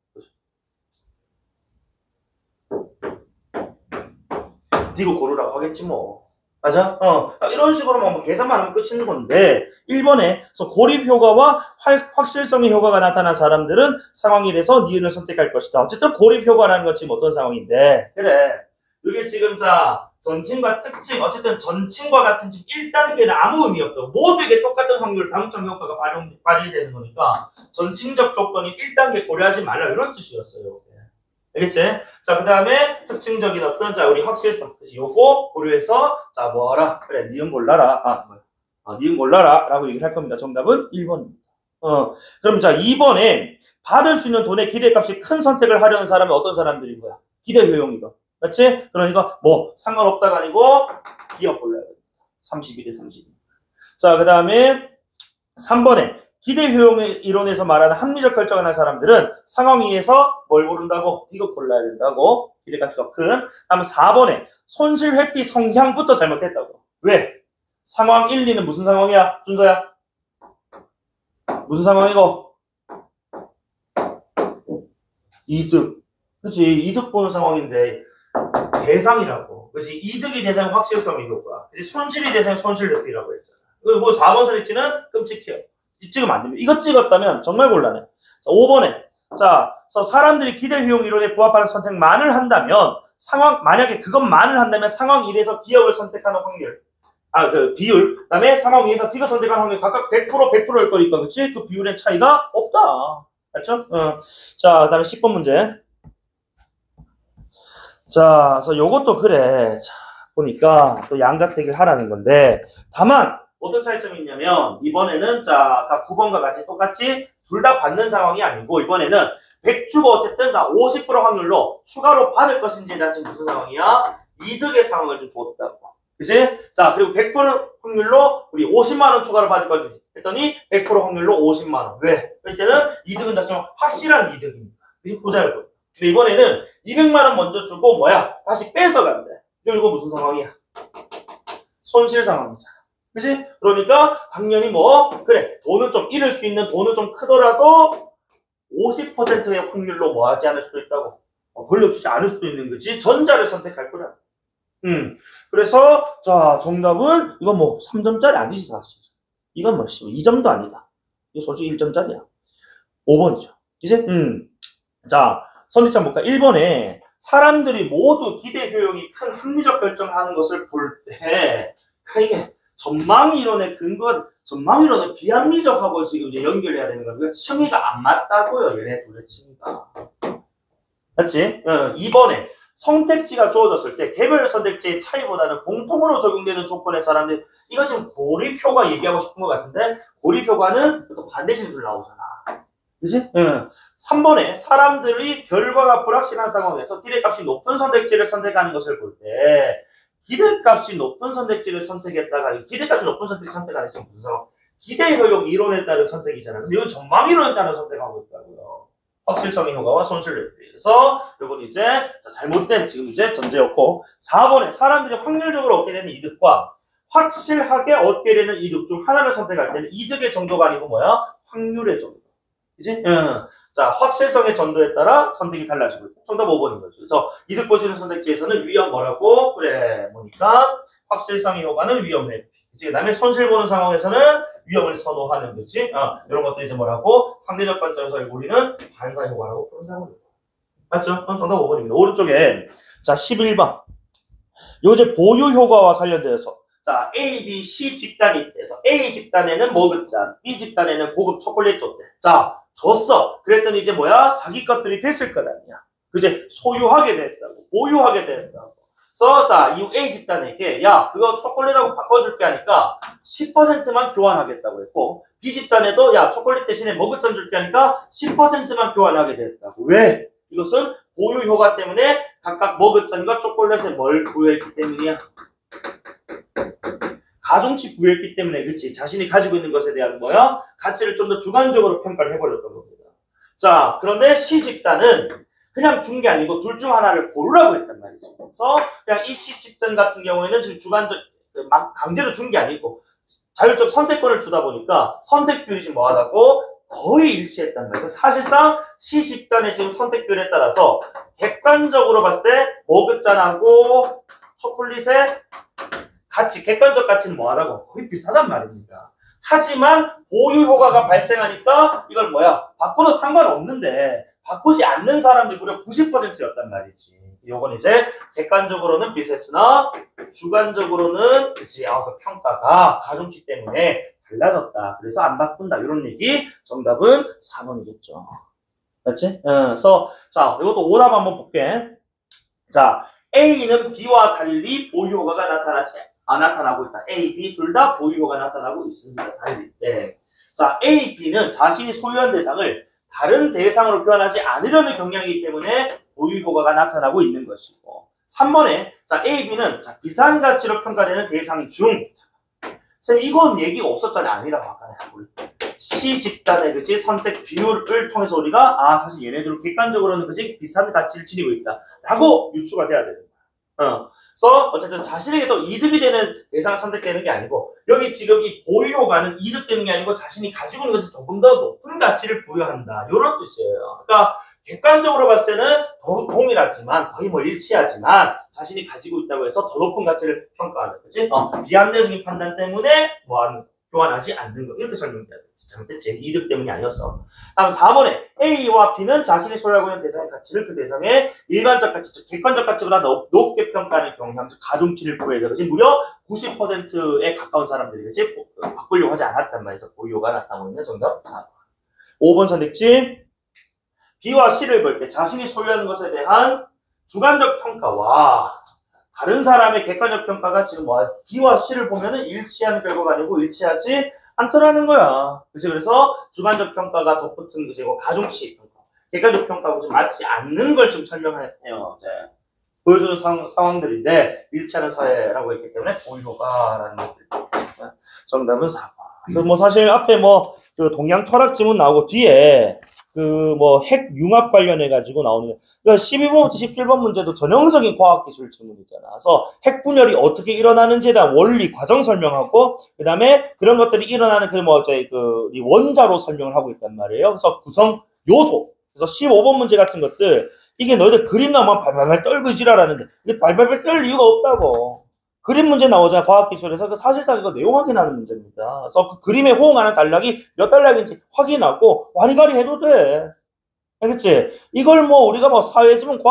이거 고르라고 하겠지 뭐. 맞아? 이런 식으로 뭐 계산만 하면 끝인 건데 1번에 고립 효과와 확실성의 효과가 나타난 사람들은 상황 1에서 니은을 선택할 것이다. 어쨌든 고립 효과라는 건 지금 어떤 상황인데 그래. 이게 지금 자 전칭과 특징 어쨌든 전칭과 같은 지금 1단계는 아무 의미 없다고 모두에게 똑같은 확률 다음점 효과가 발휘되는 거니까 전칭적 조건이 1단계 고려하지 말라 이런 뜻이었어요. 알겠지? 자, 그 다음에 특징적인 어떤, 자, 우리 확실성. 요거 고려해서, 자, 뭐라? 그래, 니은 골라라. 니은 골라라. 라고 얘기를 할 겁니다. 정답은 1번입니다. 그럼 자, 2번에 받을 수 있는 돈의 기대값이 큰 선택을 하려는 사람은 어떤 사람들인 거야? 기대 효용이다. 맞지? 그러니까 뭐, 상관없다가 아니고, 기업 골라야 돼. 31에 32. 자, 그 다음에 3번에 기대 효용의 이론에서 말하는 합리적 결정을 한 사람들은 상황 2에서 뭘 고른다고? 이거 골라야 된다고. 기대값이 더 큰. 다음 4번에 손실 회피 성향부터 잘못했다고. 왜? 상황 1, 2는 무슨 상황이야? 준서야? 무슨 상황이고? 이득. 그치? 이득 보는 상황인데 대상이라고. 그치? 이득이 대상 확실성이 효과. 그치? 손실이 대상 손실 회피라고 했잖아. 그리고 4번 선택지는 끔찍해요. 찍으면 안 됩니다. 이거 찍었다면 정말 곤란해. 자, 5번에 자, 사람들이 기대 효용 이론에 부합하는 선택만을 한다면 만약에 그것만을 한다면 상황 1에서 기업을 선택하는 확률 그 비율 그다음에 상황 2에서 D가 선택하는 확률 각각 100% 100%일 거니까 그치? 그 비율의 차이가 없다. 맞죠? 자, 그다음에 10번 문제. 자, 그래서 요것도 그래. 자, 보니까 또 양자택일 하라는 건데 다만 어떤 차이점이 있냐면 이번에는 자 9번과 같이 똑같이 둘 다 받는 상황이 아니고 이번에는 100 주고 어쨌든 자 50% 확률로 추가로 받을 것인지에 대한 지금 무슨 상황이야? 이득의 상황을 좀 줬다고. 그치? 자 그리고 100% 확률로 우리 50만 원 추가로 받을 거지 했더니 100% 확률로 50만 원. 왜? 그때는 이득은 자체는 확실한 이득입니다. 후자일 거예요. 근데 이번에는 200만 원 먼저 주고 뭐야? 다시 뺏어간대. 이거 무슨 상황이야? 손실 상황이잖아. 그치? 그러니까 당연히 뭐 그래 돈은 좀 잃을 수 있는 돈은 좀 크더라도 50%의 확률로 뭐 하지 않을 수도 있다고 돌려주지 않을 수도 있는 거지 전자를 선택할 거야. 그래서 자 정답은 이건 뭐 3점짜리 아니지 사실. 이건 뭐 2점도 아니다. 이거 솔직히 1점짜리야. 5번이죠. 이제 자 선택지 한번 볼까? 1번에 사람들이 모두 기대 효용이 큰 합리적 결정을 하는 것을 볼 때 이게 전망 이론의 전망 이론은 비합리적하고 지금 이제 연결해야 되는 거예요. 층위가 안 맞다고요. 얘네 둘의 층위가. 맞지? 2번에 선택지가 주어졌을 때 개별 선택지의 차이보다는 공통으로 적용되는 조건의 사람들 이거 지금 고립효과 얘기하고 싶은 것 같은데 고립효과는 또 반대 진술 나오잖아. 그치? 3번에 사람들이 결과가 불확실한 상황에서 기대값이 높은 선택지를 선택하는 것을 볼 때 기대값이 높은 선택지를 선택했다가 기대값이 높은 선택지 선택하는 게 무슨 상황? 기대 효용 이론에 따른 선택이잖아요. 근데 이건 전망 이론에 따른 선택하고 있다고요. 확실성의 효과와 손실에 대해서 이건 이제 잘못된 지금 이제 전제였고 4번에 사람들이 확률적으로 얻게 되는 이득과 확실하게 얻게 되는 이득 중 하나를 선택할 때는 이득의 정도가 아니고 뭐야? 확률의 정도. 그치? 자, 확실성의 정도에 따라 선택이 달라지고 있고. 정답 5번인 거죠. 그래서 이득 보시는 선택지에서는 위험 뭐라고? 그래, 뭐니까? 확실성의 효과는 위험 회피. 그치? 그 다음에 손실 보는 상황에서는 위험을 선호하는 거지. 이런 것도 이제 뭐라고? 상대적 관점에서 우리는 반사 효과라고 부르는 상황입니다. 맞죠? 정답 5번입니다. 오른쪽에, 자, 11번. 요 이제 보유 효과와 관련되어서. 자, A, B, C 집단이 있대서 A 집단에는 머그잔, B 집단에는 고급 초콜릿 줬대. 자, 줬어. 그랬더니 이제 뭐야? 자기 것들이 됐을 것 아니야. 그제 소유하게 됐다고. 보유하게 됐다고. 그래서 자, 이 A 집단에게 야, 그거 초콜릿하고 바꿔줄게 하니까 10%만 교환하겠다고 했고 B 집단에도 야, 초콜릿 대신에 머그잔 줄게 하니까 10%만 교환하게 됐다고. 왜? 이것은 보유 효과 때문에 각각 머그잔과 초콜릿에 뭘 부여했기 때문이야. 가중치 부여했기 때문에 그치 자신이 가지고 있는 것에 대한 뭐야? 가치를 좀 더 주관적으로 평가를 해버렸던 겁니다. 자 그런데 C 집단은 그냥 준 게 아니고 둘 중 하나를 고르라고 했단 말이지. 그래서 그냥 이씨 집단 같은 경우에는 지금 주관적 막 강제로 준 게 아니고 자율적 선택권을 주다 보니까 선택 비율이 지금 뭐하다고 거의 일치했단 말이에요. 사실상 C 집단의 지금 선택 비율에 따라서 객관적으로 봤을 때 머그잔하고 초콜릿의 가치, 객관적 가치는 뭐하다고 거의 비슷하단 말입니다. 하지만 보유 효과가 발생하니까 이걸 뭐야 바꿔도 상관없는데 바꾸지 않는 사람들이 무려 90%였단 말이지. 요건 이제 객관적으로는 비슷했으나 주관적으로는 그치 그 평가가 가중치 때문에 달라졌다. 그래서 안 바꾼다. 이런 얘기. 정답은 4번이겠죠. 맞지? 그래서 자 이것도 오답 한번 볼게. 자 A는 B와 달리 보유 효과가 나타나고 있다. A, B 둘 다 보유 효과가 나타나고 있습니다. 달리. 네. 자 A, B는 자신이 소유한 대상을 다른 대상으로 교환하지 않으려는 경향이기 때문에 보유 효과가 나타나고 있는 것이고 3번에 자 A, B는 자, 비슷한 가치로 평가되는 대상 중 쌤 이건 얘기가 없었잖아요. 아니라고 아까 C 집단의 그치 선택 비율을 통해서 우리가 사실 얘네들은 객관적으로는 그치 비슷한 가치를 지니고 있다 라고 유추가 돼야 되는 거야. 그래서 어쨌든 자신에게 더 이득이 되는 대상을 선택되는 게 아니고 여기 지금 이 보유 효과는 이득되는 게 아니고 자신이 가지고 있는 것에 조금 더 높은 가치를 부여한다 이런 뜻이에요. 그러니까 객관적으로 봤을 때는 동일하지만 거의 뭐 일치하지만 자신이 가지고 있다고 해서 더 높은 가치를 평가하는 거지. 비합리적인 판단 때문에 교환하지 않는 거 이렇게 설명돼야 돼. 잘못됐지. 이득 때문이 아니었어. 다음 4번에 A와 B는 자신이 소유하고 있는 대상의 가치를 그 대상의 일반적 가치, 즉 객관적 가치보다 높게 평가하는 경향, 즉 가중치를 부여해서 그지 무려 90%에 가까운 사람들이 그지 바꾸려고 하지 않았단 말이죠. 보유가 나타나고 있는 정답 4번. 5번 선택지 B와 C를 볼 때 자신이 소유하는 것에 대한 주관적 평가와 다른 사람의 객관적 평가가 지금 B와 C를 보면은 일치하는 결과가 아니고 일치하지 않더라는 거야. 그래서 주관적 평가가 덧붙은 그지 가중치 평가, 객관적 평가하고 좀 맞지 않는 걸 좀 설명해요. 이제 보여주는 상황들인데 일치하는 사회라고 했기 때문에 보유효과라는 것들. 정답은 4번. 뭐 사실 앞에 그 동양 철학 지문 나오고 뒤에 핵 융합 관련해가지고 나오는, 그러니까 12번부터 17번 문제도 전형적인 과학기술 지문이잖아. 그래서 핵 분열이 어떻게 일어나는지에 대한 원리, 과정 설명하고, 그 다음에 그런 것들이 일어나는 이 원자로 설명을 하고 있단 말이에요. 그래서 구성 요소. 그래서 15번 문제 같은 것들, 이게 너희들 그림 나오면 발발발 떨고 지랄하는데, 이게 발발발 떨 이유가 없다고. 그림 문제 나오잖아, 과학기술에서. 사실상 이거 내용 확인하는 문제입니다. 그래서 그 그림에 호응하는 단락이 몇 단락인지 확인하고, 와리가리 해도 돼. 알겠지? 이걸 우리가 사회지문,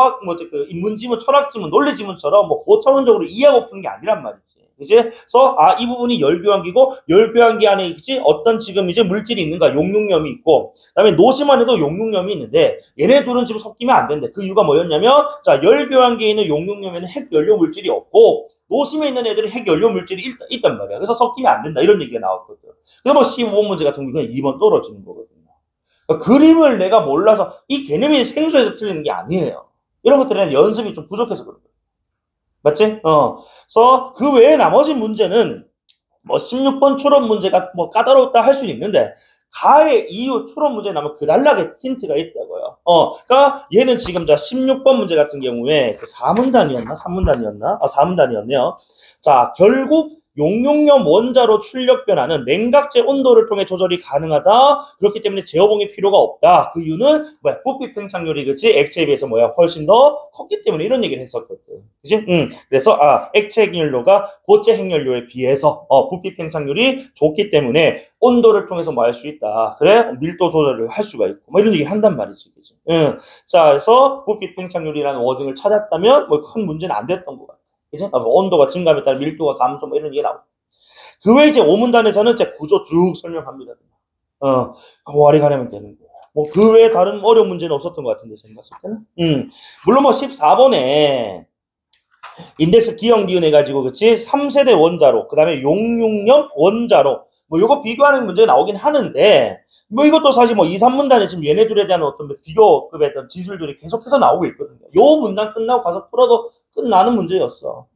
인문지문, 철학지문, 논리지문처럼 고차원적으로 이해하고 푸는 게 아니란 말이지. 그치? 그래서, 이 부분이 열교환기고, 열교환기 안에, 그치? 어떤 지금 이제 물질이 있는가? 용융염이 있고, 그 다음에 노심안에도 용융염이 있는데, 얘네 둘은 지금 섞이면 안 된대. 그 이유가 뭐였냐면, 자, 열교환기에 있는 용융염에는 핵연료 물질이 없고, 노심에 있는 애들은 핵연료 물질이 있단 말이야. 그래서 섞이면 안 된다. 이런 얘기가 나왔거든. 그래서 15번 문제 같은 경우는 2번 떨어지는 거거든요. 그러니까 그림을 내가 몰라서 이 개념이 생소해서 틀리는 게 아니에요. 이런 것들은 연습이 좀 부족해서 그런 거예요. 맞지? 그래서 그 외에 나머지 문제는 16번 추론 문제가 까다롭다 할 수는 있는데 가의 이유 추론 문제에 나면 그 단락에 힌트가 있다고요. 그러니까 얘는 지금 16번 문제 같은 경우에 4문단이었나? 3문단이었나? 4문단이었네요. 자, 결국 용융염 원자로 출력 변화는 냉각제 온도를 통해 조절이 가능하다. 그렇기 때문에 제어봉이 필요가 없다. 그 이유는 부피 팽창률이 그치? 액체에 비해서 훨씬 더 컸기 때문에 이런 얘기를 했었거든. 그치? 그래서 액체 핵연료가 고체 핵연료에 비해서 부피 팽창률이 좋기 때문에 온도를 통해서 할 수 있다. 그래? 밀도 조절을 할 수가 있고 이런 얘기를 한단 말이지. 그치? 자, 그래서 부피 팽창률이라는 워딩을 찾았다면 큰 문제는 안 됐던 것 같아. 그죠? 온도가 증가함에 따라 밀도가 감소 이런 얘기 나오고. 그 외에 이제 5문단에서는 이제 구조 쭉 설명합니다. 와리 가려면 되는 거야. 그 외에 다른 어려운 문제는 없었던 것 같은데 생각했을 때는. 물론 14번에 인덱스 기억 니은 해가지고 그치 3세대 원자로 그 다음에 용융염 원자로 요거 비교하는 문제가 나오긴 하는데 이것도 사실 2, 3문단에 지금 얘네 둘에 대한 어떤 비교급의 어떤 진술들이 계속해서 나오고 있거든요. 요 문단 끝나고 가서 풀어도 끝나는 문제였어.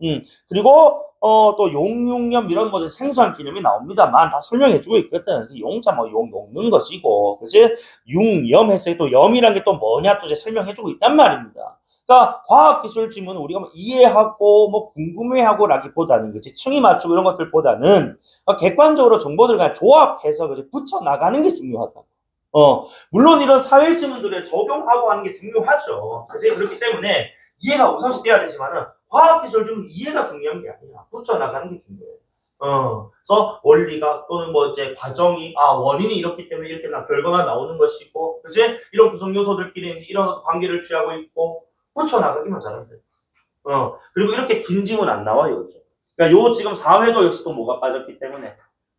그리고 또 용융염 이런 뭐 생소한 개념이 나옵니다만 다 설명해주고 있거든. 용자 뭐 용 녹는 것이고, 그지? 융염 했을 때 또 염이란 게 또 뭐냐 또 이제 설명해주고 있단 말입니다. 그러니까 과학기술 지문은 우리가 뭐 이해하고 뭐 궁금해하고라기보다는 그지 층이 맞추고 이런 것들보다는 객관적으로 정보들을 그냥 조합해서 그지 붙여 나가는 게 중요하다. 물론 이런 사회 지문들에 적용하고 하는 게 중요하죠. 그지? 그렇기 때문에 이해가 우선시 돼야 되지만은 과학기술 중 이해가 중요한 게 아니라 붙여 나가는 게 중요해요. 그래서 원리가 또는 뭐 이제 과정이 원인이 이렇기 때문에 이렇게 결과가 나오는 것이고, 그지? 이런 구성 요소들끼리 이런 관계를 취하고 있고 붙여 나가기만 잘하면 돼. 그리고 이렇게 긴 지문 안 나와요, 요즘. 그러니까 요 지금 4회도 역시 또 뭐가 빠졌기 때문에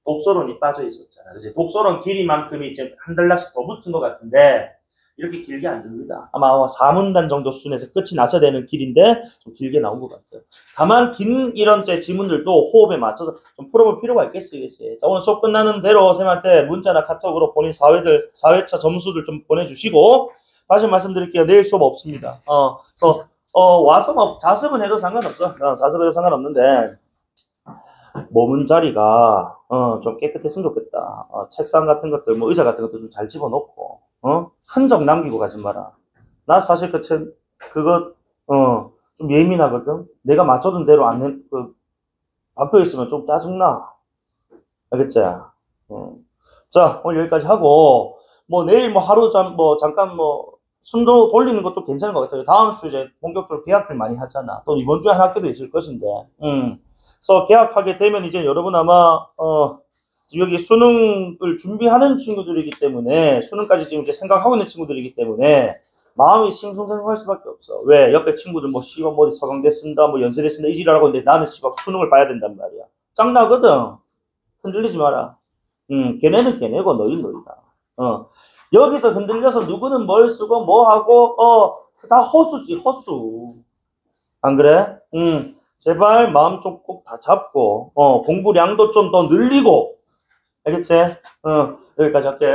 독서론이 빠져 있었잖아. 그지? 독서론 길이만큼이 이제 한 단락씩 더 붙은 것 같은데. 이렇게 길게 안 줍니다. 아마 4문단 정도 수준에서 끝이 나서야 되는 길인데 좀 길게 나온 것 같아요. 다만 긴 이런 지문들도 호흡에 맞춰서 좀 풀어볼 필요가 있겠지, 그치? 자, 오늘 수업 끝나는 대로 쌤한테 문자나 카톡으로 본인 4회차 점수들 좀 보내주시고, 다시 말씀드릴게요. 내일 수업 없습니다. 그래서 와서 뭐 자습은 해도 상관없어. 자습해도 상관없는데 머문 자리가 좀 깨끗했으면 좋겠다. 책상 같은 것들, 뭐 의자 같은 것도 좀 잘 집어넣고, 흔적 남기고 가지 마라. 나 사실 그거 좀 예민하거든. 내가 맞춰둔 대로 안 박혀 있으면 좀 짜증나. 알겠지? 자, 오늘 여기까지 하고 뭐 내일 뭐 하루 잠깐 뭐 숨도 돌리는 것도 괜찮은 것 같아요. 다음 주 이제 본격적으로 계약들 많이 하잖아. 또 이번 주에 한 학교도 있을 것인데. 그래서 계약하게 되면 이제 여러분 아마 지금 여기 수능을 준비하는 친구들이기 때문에, 수능까지 지금 이제 생각하고 있는 친구들이기 때문에 마음이 싱숭생숭할 수밖에 없어. 왜? 옆에 친구들 뭐 씨발 뭐 어디 서강대 쓴다, 뭐 연세대 쓴다 이 지랄하고 있는데 나는 씨발 수능을 봐야 된단 말이야. 짱나거든. 흔들리지 마라. 걔네는 걔네고 너희 너희다. 여기서 흔들려서 누구는 뭘 쓰고 뭐 하고 다 허수지 허수. 안 그래? 제발 마음 좀 꼭 다 잡고 공부량도 좀 더 늘리고. 알겠지? 여기까지 할게.